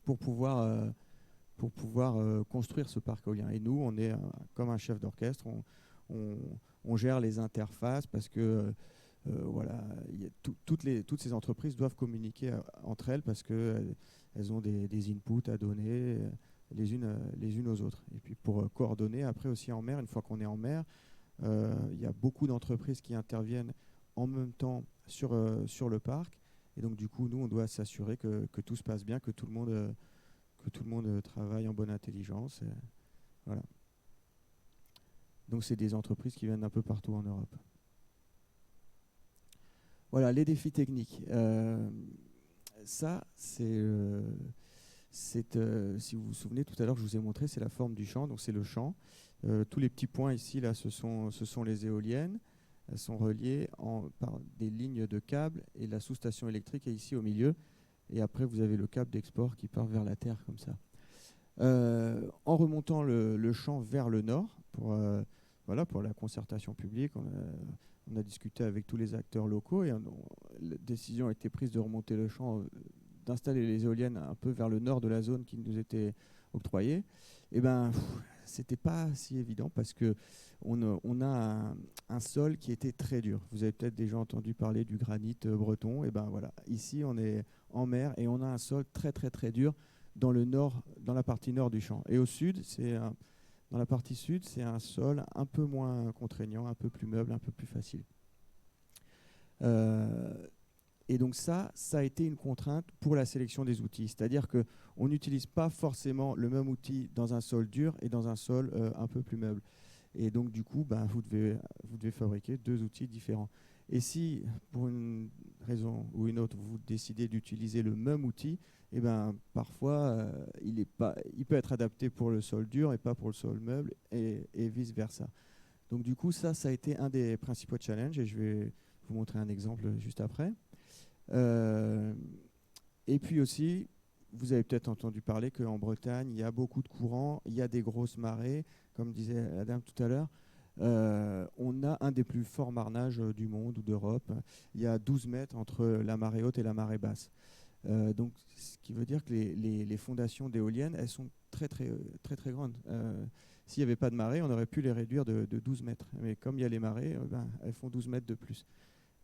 pour pouvoir construire ce parc éolien. Et nous, on est comme un chef d'orchestre, on gère les interfaces parce que voilà, toutes ces entreprises doivent communiquer entre elles parce qu'elles ont des inputs à donner les unes aux autres. Et puis pour coordonner, après aussi en mer, une fois qu'on est en mer, il y a beaucoup d'entreprises qui interviennent en même temps sur le parc. Et donc du coup, nous, on doit s'assurer que tout se passe bien, que tout le monde travaille en bonne intelligence. Voilà. Donc c'est des entreprises qui viennent d'un peu partout en Europe. Voilà, les défis techniques. Ça, c'est si vous vous souvenez, tout à l'heure, je vous ai montré, c'est la forme du champ. Donc c'est le champ. Tous les petits points ici, là, ce sont les éoliennes. Elles sont reliées par des lignes de câbles et la sous-station électrique est ici au milieu. Et après, vous avez le câble d'export qui part vers la terre comme ça. En remontant le champ vers le nord, pour la concertation publique, on a discuté avec tous les acteurs locaux et la décision a été prise de remonter le champ, d'installer les éoliennes un peu vers le nord de la zone qui nous était octroyée. Et c'était pas si évident parce que on a un sol qui était très dur. Vous avez peut-être déjà entendu parler du granit breton. Et voilà, ici on est en mer et on a un sol très très très dur dans la partie nord du champ. Et au sud, dans la partie sud, c'est un sol un peu moins contraignant, un peu plus meuble, un peu plus facile. Et donc ça a été une contrainte pour la sélection des outils. C'est-à-dire qu'on n'utilise pas forcément le même outil dans un sol dur et dans un sol un peu plus meuble. Et donc du coup, vous devez fabriquer deux outils différents. Et si, pour une raison ou une autre, vous décidez d'utiliser le même outil, parfois, il peut être adapté pour le sol dur et pas pour le sol meuble, et vice-versa. Donc du coup, ça a été un des principaux challenges, et je vais vous montrer un exemple juste après. Et puis aussi, vous avez peut-être entendu parler qu'en Bretagne, il y a beaucoup de courants, il y a des grosses marées, comme disait la dame tout à l'heure. On a un des plus forts marnages du monde ou d'Europe. Il y a 12 mètres entre la marée haute et la marée basse. Donc, ce qui veut dire que les fondations d'éoliennes, elles sont très, très, très, très grandes. S'il n'y avait pas de marée, on aurait pu les réduire de 12 mètres. Mais comme il y a les marées, elles font 12 mètres de plus.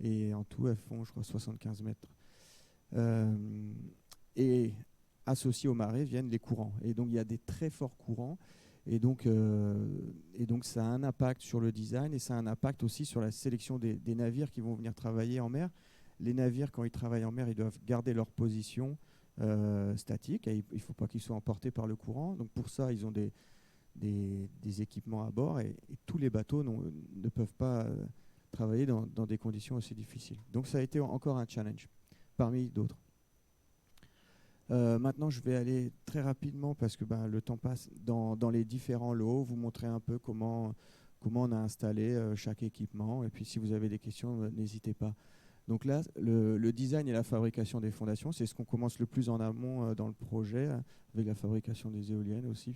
Et en tout, elles font, je crois, 75 mètres. Et associés aux marées viennent les courants. Et donc, il y a des très forts courants. Et donc, ça a un impact sur le design et ça a un impact aussi sur la sélection des navires qui vont venir travailler en mer. Les navires, quand ils travaillent en mer, ils doivent garder leur position statique. Et il ne faut pas qu'ils soient emportés par le courant. Donc, pour ça, ils ont des équipements à bord et tous les bateaux ne peuvent pas travailler dans des conditions aussi difficiles. Donc, ça a été encore un challenge parmi d'autres. Maintenant, je vais aller très rapidement parce que le temps passe dans les différents lots, vous montrer un peu comment on a installé chaque équipement. Et puis, si vous avez des questions, n'hésitez pas. Donc là, le design et la fabrication des fondations, c'est ce qu'on commence le plus en amont dans le projet, avec la fabrication des éoliennes aussi.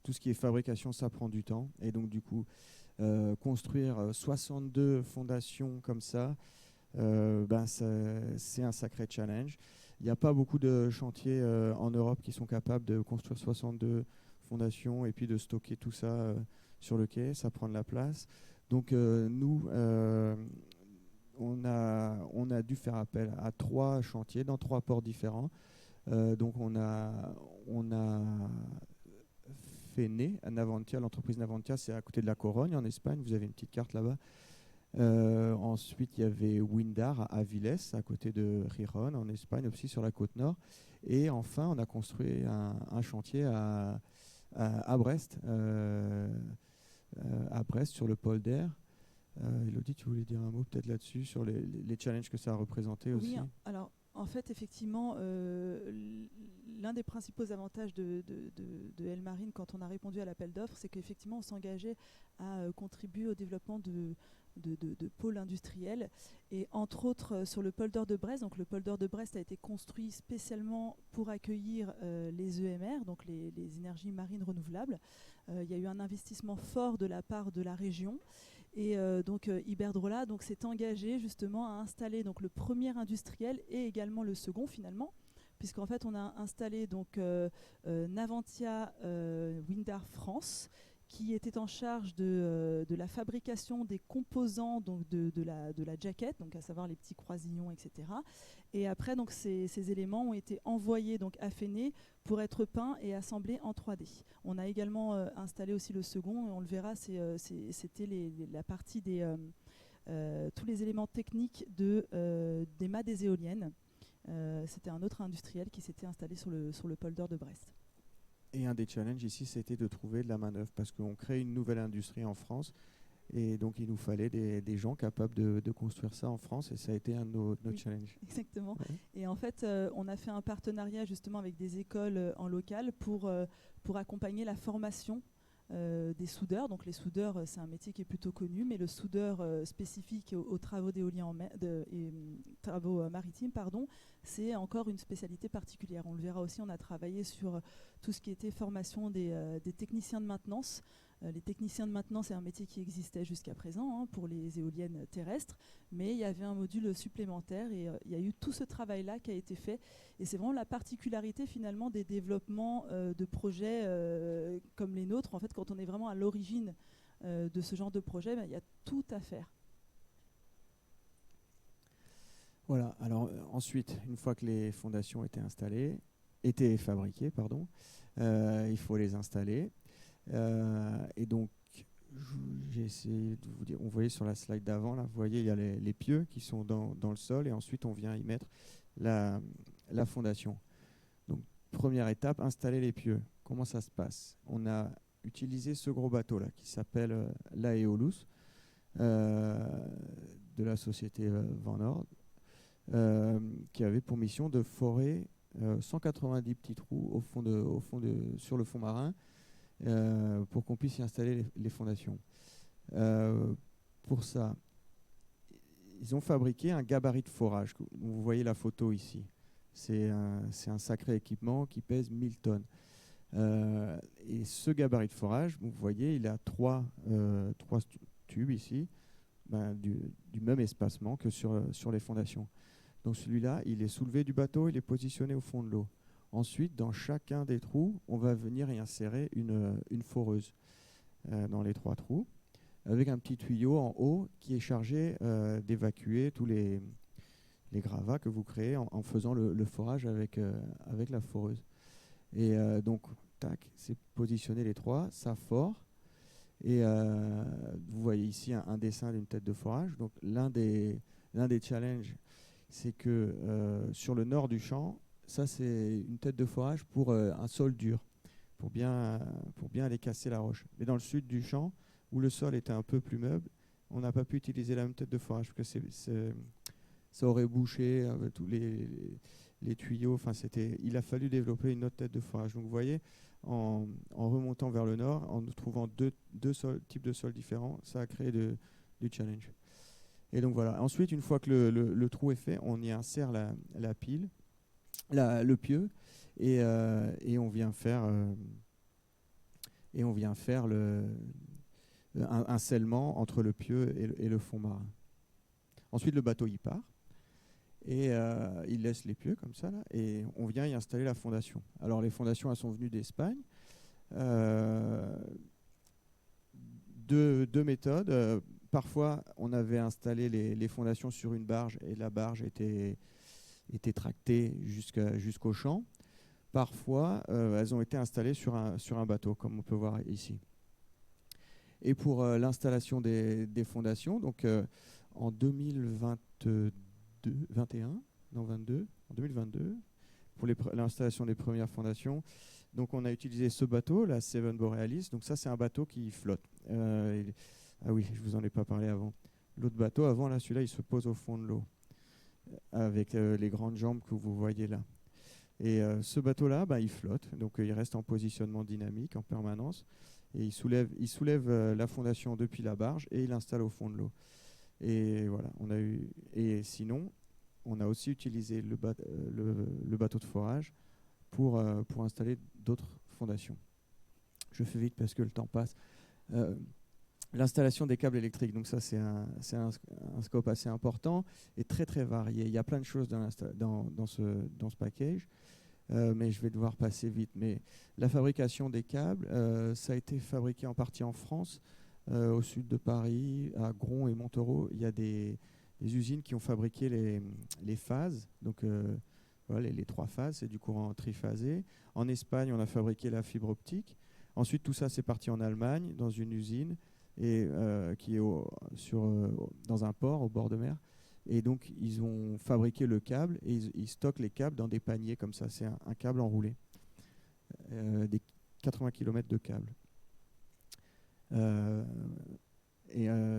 Tout ce qui est fabrication, ça prend du temps. Et donc, du coup, construire 62 fondations comme ça, c'est un sacré challenge. Il n'y a pas beaucoup de chantiers en Europe qui sont capables de construire 62 fondations et puis de stocker tout ça sur le quai. Ça prend de la place. Donc nous, on a dû faire appel à 3 chantiers dans 3 ports différents. Donc on a fait naître Navantia, l'entreprise Navantia, c'est à côté de la Corogne en Espagne, vous avez une petite carte là-bas. Ensuite, il y avait Windar à Avilés, à côté de Gijón, en Espagne, aussi sur la côte nord. Et enfin, on a construit un chantier à Brest, sur le polder. Elodie, tu voulais dire un mot peut-être là-dessus, sur les challenges que ça a représenté aussi? Oui, alors en fait, effectivement, l'un des principaux avantages de Elmarine quand on a répondu à l'appel d'offres, c'est qu'effectivement, on s'engageait à contribuer au développement de pôles industriels. Et entre autres, sur le polder de Brest, donc le polder de Brest a été construit spécialement pour accueillir les EMR, donc les énergies marines renouvelables. Il y a eu un investissement fort de la part de la région. Et donc Iberdrola s'est engagé justement à installer donc, le premier industriel et également le second finalement, puisqu'en fait on a installé donc, Navantia Windar France, qui était en charge de la fabrication des composants donc, de la jaquette, donc à savoir les petits croisillons, etc. Et après, donc, ces éléments ont été envoyés donc, à Féné pour être peints et assemblés en 3D. On a également installé aussi le second, et on le verra, c'était la partie tous les éléments techniques des mâts des éoliennes. C'était un autre industriel qui s'était installé sur le polder de Brest. Et un des challenges ici, c'était de trouver de la main-d'œuvre, parce qu'on crée une nouvelle industrie en France, et donc il nous fallait des gens capables de construire ça en France, et ça a été un de nos challenges. Exactement. Ouais. Et en fait, on a fait un partenariat justement avec des écoles en local pour accompagner la formation des soudeurs. Donc les soudeurs, c'est un métier qui est plutôt connu, mais le soudeur spécifique aux travaux d'éolien travaux maritimes, c'est encore une spécialité particulière. On le verra aussi, on a travaillé sur tout ce qui était formation des techniciens de maintenance. Les techniciens de maintenance, c'est un métier qui existait jusqu'à présent pour les éoliennes terrestres, mais il y avait un module supplémentaire et il y a eu tout ce travail-là qui a été fait. Et c'est vraiment la particularité finalement des développements de projets comme les nôtres. En fait, quand on est vraiment à l'origine de ce genre de projet, il y a tout à faire. Voilà, alors ensuite, une fois que les fondations étaient fabriquées, il faut les installer. Et donc, j'ai essayé de vous dire, on voyait sur la slide d'avant, là, vous voyez, il y a les pieux qui sont dans le sol, et ensuite on vient y mettre la fondation. Donc, première étape, installer les pieux. Comment ça se passe? On a utilisé ce gros bateau-là, qui s'appelle l'Aeolus, de la société Van Noord, qui avait pour mission de forer 190 petits trous sur le fond marin, pour qu'on puisse y installer les fondations. Pour ça, ils ont fabriqué un gabarit de forage. Vous voyez la photo ici. C'est un sacré équipement qui pèse 1000 tonnes. Et ce gabarit de forage, vous voyez, il a trois tubes ici, du même espacement que sur les fondations. Donc celui-là, il est soulevé du bateau, il est positionné au fond de l'eau. Ensuite, dans chacun des trous, on va venir y insérer une foreuse dans les 3 trous, avec un petit tuyau en haut qui est chargé d'évacuer tous les gravats que vous créez en faisant le forage avec la foreuse. Et donc, tac, c'est positionné les 3, ça fore. Et vous voyez ici un dessin d'une tête de forage. Donc l'un des challenges, c'est que sur le nord du champ, ça c'est une tête de forage pour un sol dur, pour bien aller casser la roche. Mais dans le sud du champ, où le sol était un peu plus meuble, on n'a pas pu utiliser la même tête de forage, parce que ça aurait bouché tous les tuyaux. Enfin, il a fallu développer une autre tête de forage. Donc vous voyez, en remontant vers le nord, en trouvant deux types de sols différents, ça a créé du challenge. Et donc voilà. Ensuite, une fois que le trou est fait, on y insère la pile, le pieu, et on vient faire un scellement entre le pieu et le fond marin. Ensuite, le bateau y part. Et il laisse les pieux comme ça, là, et on vient y installer la fondation. Alors les fondations, elles sont venues d'Espagne. Deux méthodes. parfois, on avait installé les fondations sur une barge et la barge était tractée jusqu'au champ. Parfois, elles ont été installées sur un bateau, comme on peut voir ici. Et pour l'installation des fondations, donc en 2022, en 2022, pour l'installation des premières fondations, donc on a utilisé ce bateau, la Seven Borealis. Donc ça, c'est un bateau qui flotte. Ah oui, je vous en ai pas parlé avant. L'autre bateau, avant, là, celui-là, il se pose au fond de l'eau, avec les grandes jambes que vous voyez là. Et ce bateau-là, il flotte, donc il reste en positionnement dynamique en permanence. Et il soulève la fondation depuis la barge et il l'installe au fond de l'eau. Et voilà, et sinon, on a aussi utilisé le bateau de forage pour installer d'autres fondations. Je fais vite parce que le temps passe. L'installation des câbles électriques, donc ça c'est un scope assez important et très très varié. Il y a plein de choses dans ce package, mais je vais devoir passer vite. Mais la fabrication des câbles, ça a été fabriqué en partie en France, au sud de Paris, à Gron et Montereau. Il y a des usines qui ont fabriqué les phases, donc voilà, les 3 phases, c'est du courant triphasé. En Espagne, on a fabriqué la fibre optique. Ensuite, tout ça, c'est parti en Allemagne, dans une usine, et qui est dans un port au bord de mer. Et donc, ils ont fabriqué le câble et ils stockent les câbles dans des paniers comme ça. C'est un câble enroulé, des 80 km de câble.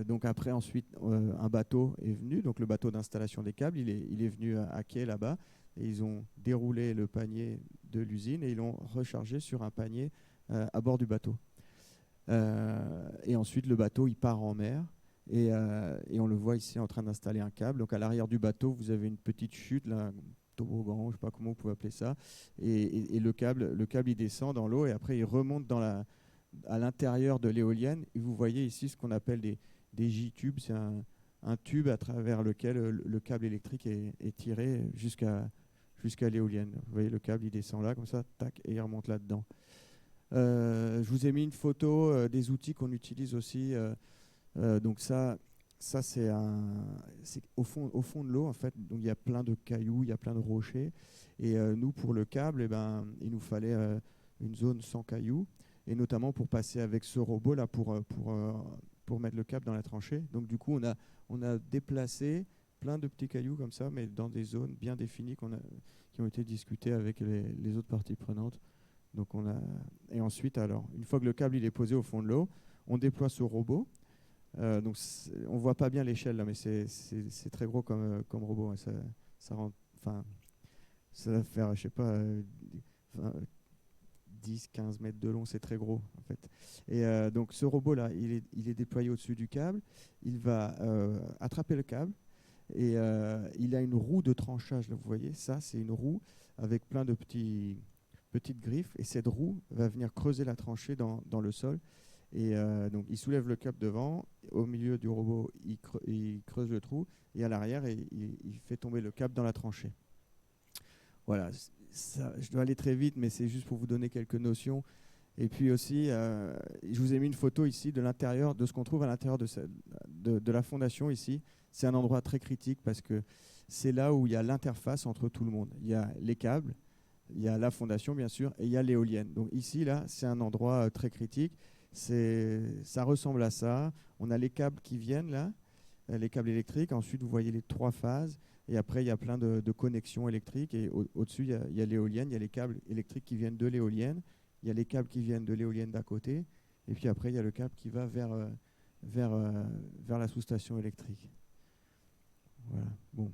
Donc après, ensuite, un bateau est venu, donc le bateau d'installation des câbles, il est venu à quai là-bas, et ils ont déroulé le panier de l'usine et ils l'ont rechargé sur un panier à bord du bateau. Et ensuite, le bateau, il part en mer. Et on le voit ici en train d'installer un câble. Donc à l'arrière du bateau, vous avez une petite chute, là, un toboggan, je ne sais pas comment vous pouvez appeler ça. Et le câble, il descend dans l'eau et après il remonte à l'intérieur de l'éolienne. Et vous voyez ici ce qu'on appelle des J-tubes. C'est un tube à travers lequel le câble électrique est tiré jusqu'à l'éolienne. Vous voyez, le câble, il descend là, comme ça, tac, et il remonte là-dedans. Je vous ai mis une photo des outils qu'on utilise aussi. Donc ça c'est au fond de l'eau en fait. Donc il y a plein de cailloux, il y a plein de rochers. Et nous pour le câble, il nous fallait une zone sans cailloux, et notamment pour passer avec ce robot là pour mettre le câble dans la tranchée. Donc du coup on a déplacé plein de petits cailloux comme ça, mais dans des zones bien définies qui ont été discutées avec les autres parties prenantes. Donc et ensuite, alors, une fois que le câble il est posé au fond de l'eau, on déploie ce robot. Donc on voit pas bien l'échelle là, mais c'est très gros comme robot. Hein. Ça va faire, je sais pas, 10-15 mètres de long, c'est très gros en fait. Et donc ce robot là, il est déployé au-dessus du câble. Il va attraper le câble et il a une roue de tranchage. Là, vous voyez, ça c'est une roue avec plein de petites griffes, et cette roue va venir creuser la tranchée dans le sol. Et donc il soulève le câble devant, au milieu du robot il creuse le trou, et à l'arrière il fait tomber le câble dans la tranchée. Voilà, je dois aller très vite, mais c'est juste pour vous donner quelques notions. Et puis aussi, je vous ai mis une photo ici de l'intérieur, de ce qu'on trouve à l'intérieur de la fondation ici. C'est un endroit très critique parce que c'est là où il y a l'interface entre tout le monde. Il y a les câbles, il y a la fondation bien sûr, et il y a l'éolienne. Donc ici, là, c'est un endroit très critique. Ça ressemble à ça. On a les câbles qui viennent là, les câbles électriques. Ensuite, vous voyez les 3 phases. Et après, il y a plein de connexions électriques. Et au-dessus, il y a l'éolienne. Il y a les câbles électriques qui viennent de l'éolienne. Il y a les câbles qui viennent de l'éolienne d'à côté. Et puis après, il y a le câble qui va vers la sous-station électrique. Voilà. Bon.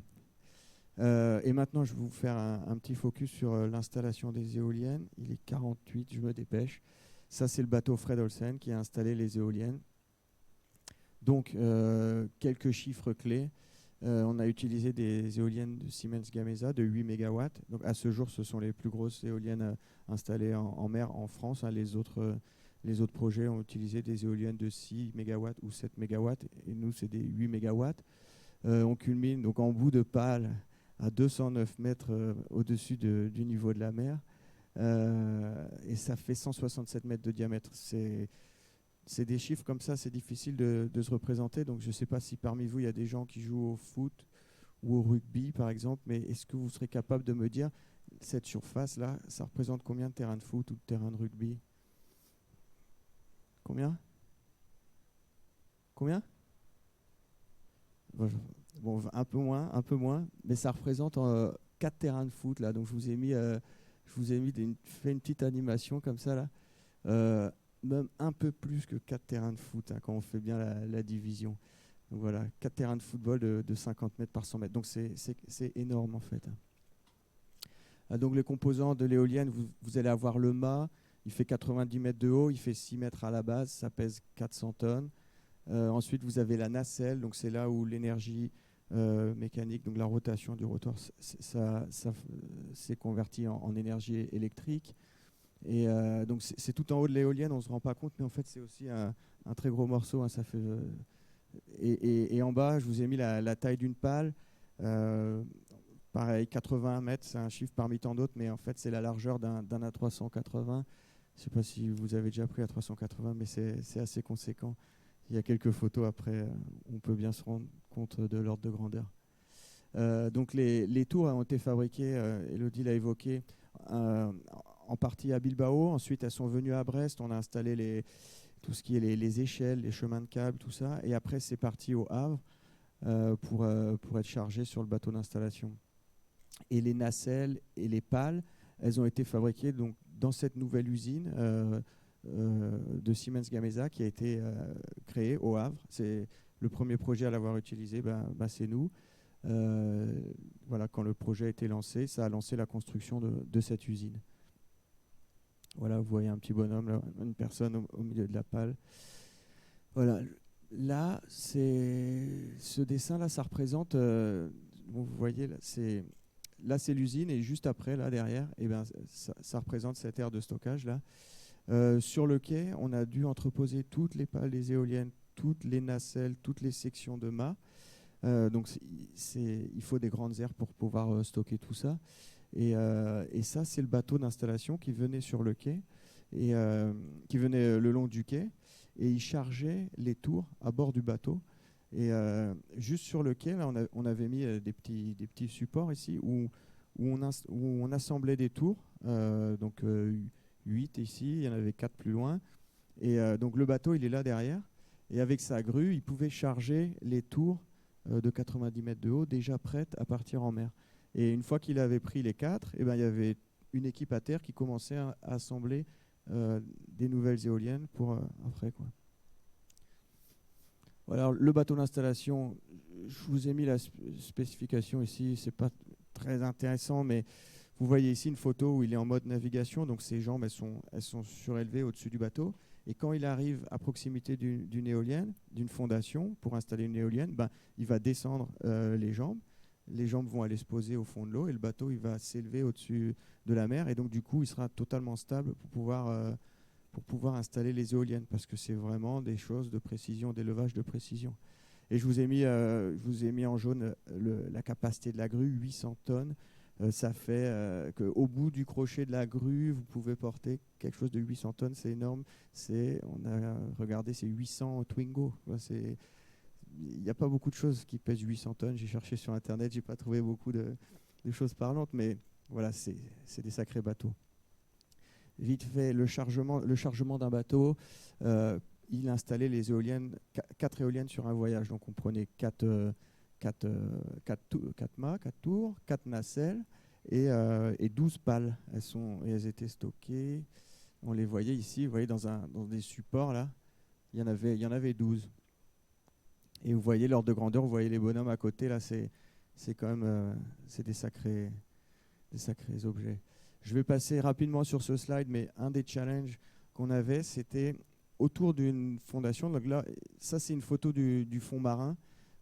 Et maintenant, je vais vous faire un petit focus sur l'installation des éoliennes. Il est 48, je me dépêche. Ça, c'est le bateau Fred Olsen qui a installé les éoliennes. Donc, quelques chiffres clés. On a utilisé des éoliennes de Siemens Gamesa de 8 MW. Donc, à ce jour, ce sont les plus grosses éoliennes installées en mer en France. Hein. Les autres projets ont utilisé des éoliennes de 6 MW ou 7 MW. Et nous, c'est des 8 MW. On culmine donc en bout de pale à 209 mètres au-dessus du niveau de la mer. Et ça fait 167 mètres de diamètre. c'est des chiffres comme ça, c'est difficile de se représenter. Donc je ne sais pas si parmi vous, il y a des gens qui jouent au foot ou au rugby, par exemple, mais est-ce que vous serez capable de me dire, cette surface-là, ça représente combien de terrains de foot ou de terrains de rugby? Combien? Combien? Bon, un peu moins, mais ça représente 4 terrains de foot, là. Donc je vous ai mis, fait une petite animation comme ça, là. Même un peu plus que 4 terrains de foot, hein, quand on fait bien la division. Donc voilà, 4 terrains de football de 50 mètres par 100 mètres. Donc c'est énorme en fait. Donc les composants de l'éolienne, vous allez avoir le mât, il fait 90 mètres de haut, il fait 6 mètres à la base, ça pèse 400 tonnes. Ensuite vous avez la nacelle, donc c'est là où l'énergie mécanique, donc la rotation du rotor, ça s'est converti en énergie électrique. Et donc c'est tout en haut de l'éolienne, on ne se rend pas compte, mais en fait c'est aussi un très gros morceau. Hein, ça fait, et en bas, je vous ai mis la taille d'une pale. Pareil, 81 mètres, c'est un chiffre parmi tant d'autres, mais en fait c'est la largeur d'un A380. Je ne sais pas si vous avez déjà pris A380, mais c'est assez conséquent. Il y a quelques photos après, on peut bien se rendre compte de l'ordre de grandeur. Donc les tours ont été fabriquées, Elodie l'a évoqué, en partie à Bilbao. Ensuite, elles sont venues à Brest. On a installé tout ce qui est les échelles, les chemins de câbles, tout ça. Et après, c'est parti au Havre pour être chargé sur le bateau d'installation. Et les nacelles et les pales, elles ont été fabriquées donc, dans cette nouvelle usine de Siemens Gamesa qui a été créée au Havre. C'est le premier projet à l'avoir utilisé, c'est nous. Voilà, quand le projet a été lancé, ça a lancé la construction de cette usine. Voilà, vous voyez un petit bonhomme, là, une personne au milieu de la pale. Voilà, là, ce dessin-là, ça représente, vous voyez, là, c'est l'usine, et juste après, là, derrière, ça représente cette aire de stockage, là. Sur le quai, on a dû entreposer toutes les pales des éoliennes, toutes les nacelles, toutes les sections de mât. Donc, il faut des grandes aires pour pouvoir stocker tout ça. Et ça, c'est le bateau d'installation qui venait sur le quai, et qui venait le long du quai, et il chargeait les tours à bord du bateau. Et juste sur le quai, là, on avait mis des petits supports ici où on assemblait des tours. Donc 8 ici, il y en avait 4 plus loin. Et donc le bateau, il est là derrière. Et avec sa grue, il pouvait charger les tours de 90 mètres de haut, déjà prêtes à partir en mer. Et une fois qu'il avait pris les 4, il y avait une équipe à terre qui commençait à assembler des nouvelles éoliennes pour après, quoi. Voilà, le bateau d'installation, je vous ai mis la spécification ici, c'est pas très intéressant, mais vous voyez ici une photo où il est en mode navigation, donc ses jambes elles sont surélevées au-dessus du bateau, et quand il arrive à proximité d'une éolienne, d'une fondation, pour installer une éolienne, il va descendre les jambes vont aller se poser au fond de l'eau, et le bateau il va s'élever au-dessus de la mer, et donc du coup il sera totalement stable pour pouvoir installer les éoliennes, parce que c'est vraiment des choses de précision, d'élevage de précision. Et je vous ai mis en jaune la capacité de la grue, 800 tonnes. Ça fait qu'au bout du crochet de la grue, vous pouvez porter quelque chose de 800 tonnes, c'est énorme. On a regardé, c'est 800 Twingo. Il n'y a pas beaucoup de choses qui pèsent 800 tonnes. J'ai cherché sur Internet, je n'ai pas trouvé beaucoup de choses parlantes, mais voilà, c'est des sacrés bateaux. Vite fait, le chargement d'un bateau, il installait les éoliennes, 4 éoliennes sur un voyage. Donc on prenait 4 mâts, 4 tours, 4 nacelles et 12 pales. Elles étaient stockées. On les voyait ici, vous voyez, dans des supports là, il y en avait 12. Et vous voyez l'ordre de grandeur, vous voyez les bonhommes à côté là, c'est quand même c'est des sacrés objets. Je vais passer rapidement sur ce slide, mais un des challenges qu'on avait, c'était autour d'une fondation. Donc là, ça c'est une photo du fond marin.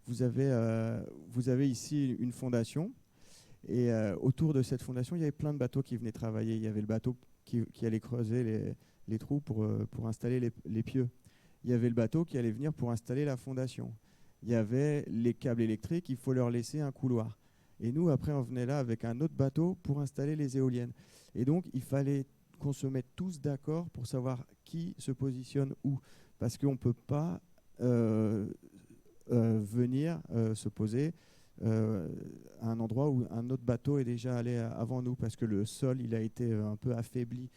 Vous avez ici une fondation, et autour de cette fondation, il y avait plein de bateaux qui venaient travailler. Il y avait le bateau qui allait creuser les trous pour installer les pieux. Il y avait le bateau qui allait venir pour installer la fondation. Il y avait les câbles électriques, il faut leur laisser un couloir. Et nous, après, on venait là avec un autre bateau pour installer les éoliennes. Et donc, il fallait qu'on se mette tous d'accord pour savoir qui se positionne où. parce qu'on ne peut pas venir se poser à un endroit où un autre bateau est déjà allé avant nous, parce que le sol il a été un peu affaibli.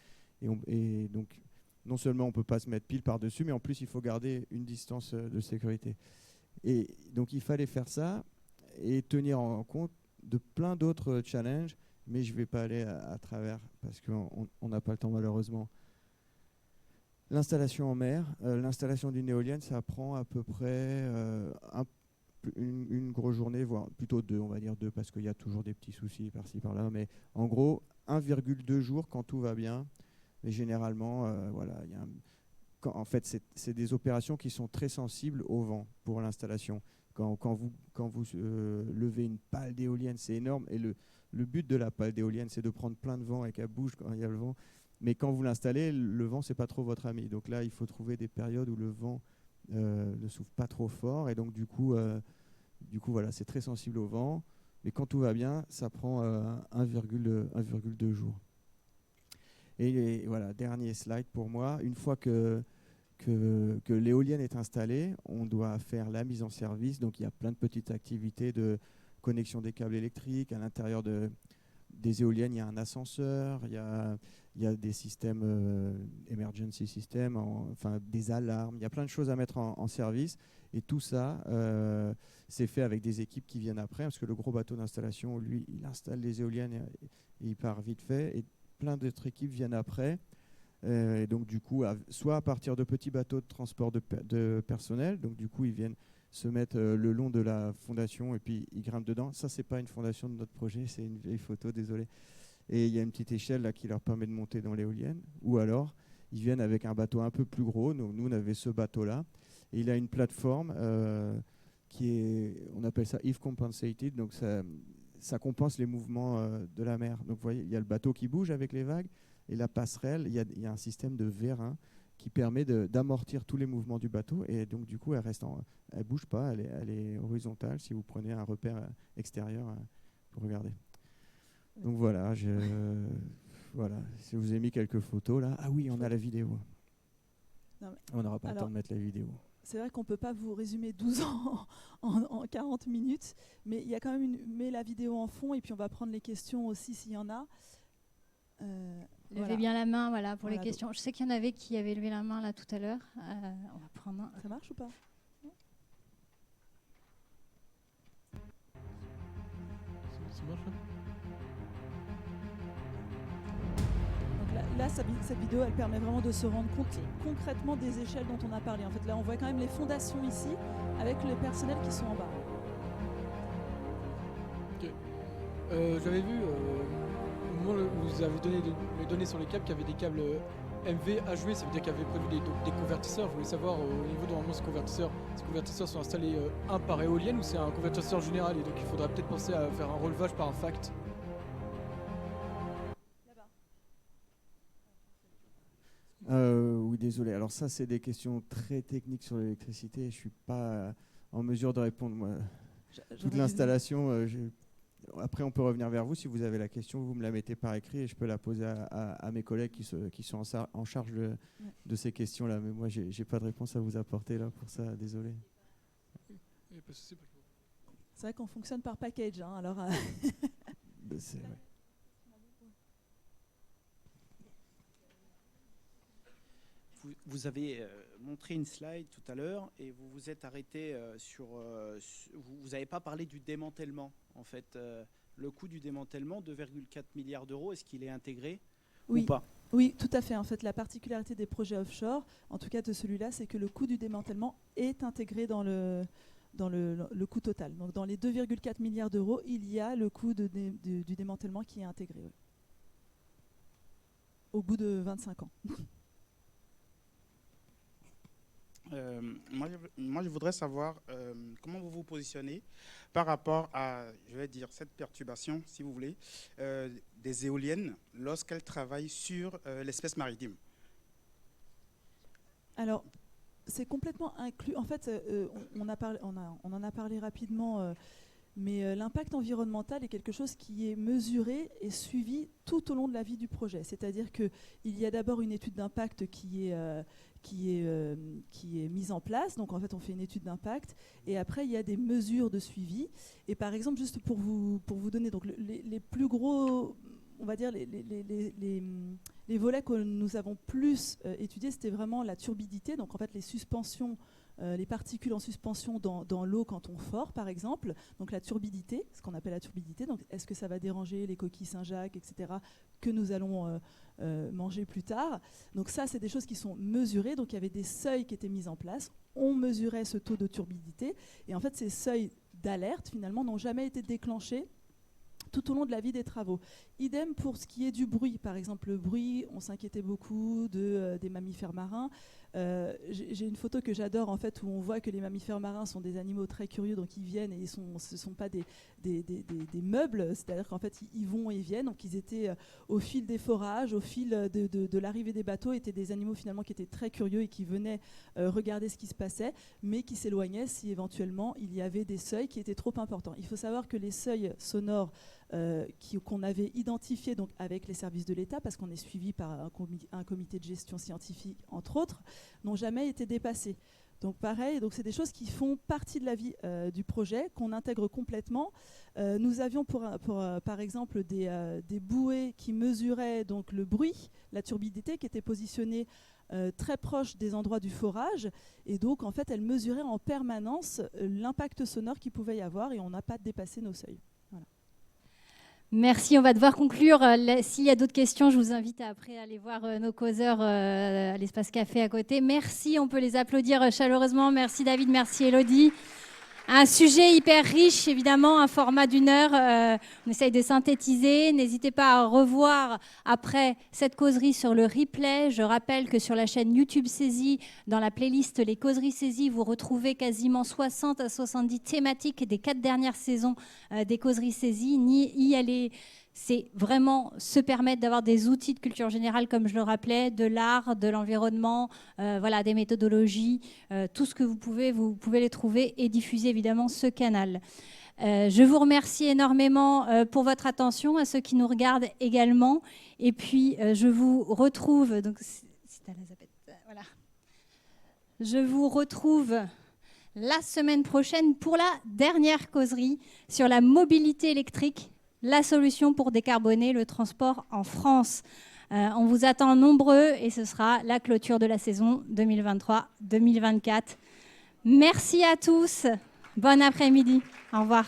Et donc, non seulement on ne peut pas se mettre pile par-dessus, mais en plus, il faut garder une distance de sécurité. Et donc, il fallait faire ça et tenir en compte de plein d'autres challenges, mais je ne vais pas aller à travers parce qu'on n'a pas le temps, malheureusement. L'installation en mer, l'installation d'une éolienne, ça prend à peu près une grosse journée, voire plutôt 2, on va dire 2, parce qu'il y a toujours des petits soucis par-ci, par-là. Mais en gros, 1,2 jours quand tout va bien. Mais généralement, voilà, en fait, c'est des opérations qui sont très sensibles au vent pour l'installation. Quand vous levez une pale d'éolienne, c'est énorme. Et le but de la pale d'éolienne, c'est de prendre plein de vent et qu'elle bouge quand il y a le vent. Mais quand vous l'installez, le vent, c'est pas trop votre ami. Donc là, il faut trouver des périodes où le vent ne souffle pas trop fort. Et donc, du coup voilà, c'est très sensible au vent. Mais quand tout va bien, ça prend 1,2 jours. Et voilà, dernier slide pour moi. Une fois que l'éolienne est installée, on doit faire la mise en service. Donc il y a plein de petites activités de connexion des câbles électriques. À l'intérieur des éoliennes, il y a un ascenseur, il y a des systèmes emergency systems, enfin des alarmes. Il y a plein de choses à mettre en service. Et tout ça, c'est fait avec des équipes qui viennent après, parce que le gros bateau d'installation, lui, il installe les éoliennes et il part vite fait. Et plein d'autres équipes viennent après. Et donc, du coup, soit à partir de petits bateaux de transport de personnel, donc du coup, ils viennent se mettre le long de la fondation et puis ils grimpent dedans. Ça, c'est pas une fondation de notre projet, c'est une vieille photo, désolé. Et il y a une petite échelle là qui leur permet de monter dans l'éolienne. Ou alors, ils viennent avec un bateau un peu plus gros. Nous, on avait ce bateau-là. Et il a une plateforme qui est, on appelle ça if compensated, donc ça compense les mouvements de la mer. Donc vous voyez, il y a le bateau qui bouge avec les vagues et la passerelle, il y a un système de vérin qui permet d'amortir tous les mouvements du bateau. Et donc du coup, elle bouge pas, elle est horizontale si vous prenez un repère extérieur pour regarder. Donc voilà, voilà, je vous ai mis quelques photos là. Ah oui, on a la vidéo. On n'aura pas le temps de mettre la vidéo. C'est vrai qu'on ne peut pas vous résumer 12 ans en 40 minutes, mais il y a quand même mets la vidéo en fond et puis on va prendre les questions aussi s'il y en a. Levez bien la main voilà, pour les questions. Je sais qu'il y en avait qui avaient levé la main là tout à l'heure. On va prendre un. Ça marche ou pas? Ça marche là? Là, cette vidéo, elle permet vraiment de se rendre compte concrètement des échelles dont on a parlé. En fait, là, on voit quand même les fondations ici, avec les personnels qui sont en bas. Ok. J'avais vu, au moment où vous avez donné les données sur les câbles, qu'il y avait des câbles MV HV, ça veut dire qu'il y avait prévu des convertisseurs. Je voulais savoir, au niveau de normalement ces convertisseurs sont installés un par éolienne ou c'est un convertisseur général, et donc il faudra peut-être penser à faire un relevage par un FACT. Oui, désolé. Alors ça, c'est des questions très techniques sur l'électricité. Je ne suis pas en mesure de répondre. Moi. Toute l'installation, après, on peut revenir vers vous. Si vous avez la question, vous me la mettez par écrit et je peux la poser à mes collègues qui sont en charge de ces questions-là. Mais moi, je n'ai pas de réponse à vous apporter là pour ça. Désolé. C'est vrai qu'on fonctionne par package. Hein, alors, c'est vrai. Vous avez montré une slide tout à l'heure et vous vous êtes arrêté sur... vous n'avez pas parlé du démantèlement, en fait. Le coût du démantèlement, 2,4 milliards d'euros, est-ce qu'il est intégré ou pas? Oui, tout à fait. En fait, la particularité des projets offshore, en tout cas de celui-là, c'est que le coût du démantèlement est intégré dans le coût total. Donc dans les 2,4 milliards d'euros, il y a le coût du démantèlement qui est intégré. Oui. Au bout de 25 ans. Moi, je voudrais savoir comment vous vous positionnez par rapport à, je vais dire, cette perturbation, si vous voulez, des éoliennes lorsqu'elles travaillent sur l'espèce maritime. Alors, c'est complètement inclus. En fait, on en a parlé rapidement, mais l'impact environnemental est quelque chose qui est mesuré et suivi tout au long de la vie du projet. C'est-à-dire qu'il y a d'abord une étude d'impact qui qui est mise en place. Donc en fait, on fait une étude d'impact et après il y a des mesures de suivi. Et par exemple, juste pour vous donner donc les plus gros, on va dire les volets que nous avons plus étudiés, c'était vraiment la turbidité. Donc en fait, les suspensions, les particules en suspension dans l'eau quand on fore, par exemple. Donc la turbidité, ce qu'on appelle la turbidité. Donc est-ce que ça va déranger les coquilles Saint-Jacques, etc., que nous allons manger plus tard. Donc ça, c'est des choses qui sont mesurées. Donc il y avait des seuils qui étaient mis en place. On mesurait ce taux de turbidité. Et en fait, ces seuils d'alerte, finalement, n'ont jamais été déclenchés tout au long de la vie des travaux. Idem pour ce qui est du bruit. Par exemple, le bruit, on s'inquiétait beaucoup des mammifères marins. J'ai une photo que j'adore en fait où on voit que les mammifères marins sont des animaux très curieux, donc ils viennent et ce ne sont pas des meubles, c'est-à-dire qu'en fait ils vont et viennent, donc ils étaient au fil des forages, au fil de l'arrivée des bateaux, étaient des animaux finalement qui étaient très curieux et qui venaient regarder ce qui se passait, mais qui s'éloignaient si éventuellement il y avait des seuils qui étaient trop importants. Il faut savoir que les seuils sonores qu'on avait identifiés donc, avec les services de l'État, parce qu'on est suivi par un comité de gestion scientifique, entre autres, n'ont jamais été dépassés. Donc pareil, donc c'est des choses qui font partie de la vie du projet, qu'on intègre complètement. Nous avions par exemple des bouées qui mesuraient donc, le bruit, la turbidité, qui étaient positionnées très proche des endroits du forage, et donc en fait elles mesuraient en permanence l'impact sonore qu'il pouvait y avoir, et on n'a pas dépassé nos seuils. Voilà. Merci, on va devoir conclure. S'il y a d'autres questions, je vous invite après à aller voir nos causeurs à l'espace café à côté. Merci, on peut les applaudir chaleureusement. Merci David, merci Elodie. Un sujet hyper riche, évidemment, un format d'1 heure. On essaye de synthétiser. N'hésitez pas à revoir après cette causerie sur le replay. Je rappelle que sur la chaîne YouTube Saisie, dans la playlist Les Causeries Saisies, vous retrouvez quasiment 60 à 70 thématiques des 4 dernières saisons des Causeries Saisies. Y aller, c'est vraiment se permettre d'avoir des outils de culture générale, comme je le rappelais, de l'art, de l'environnement, voilà, des méthodologies, tout ce que vous pouvez les trouver et diffuser évidemment ce canal. Je vous remercie énormément pour votre attention, à ceux qui nous regardent également. Et puis, je vous retrouve... Donc, voilà. Je vous retrouve la semaine prochaine pour la dernière causerie sur la mobilité électrique, la solution pour décarboner le transport en France. On vous attend nombreux et ce sera la clôture de la saison 2023-2024. Merci à tous. Bon après-midi. Au revoir.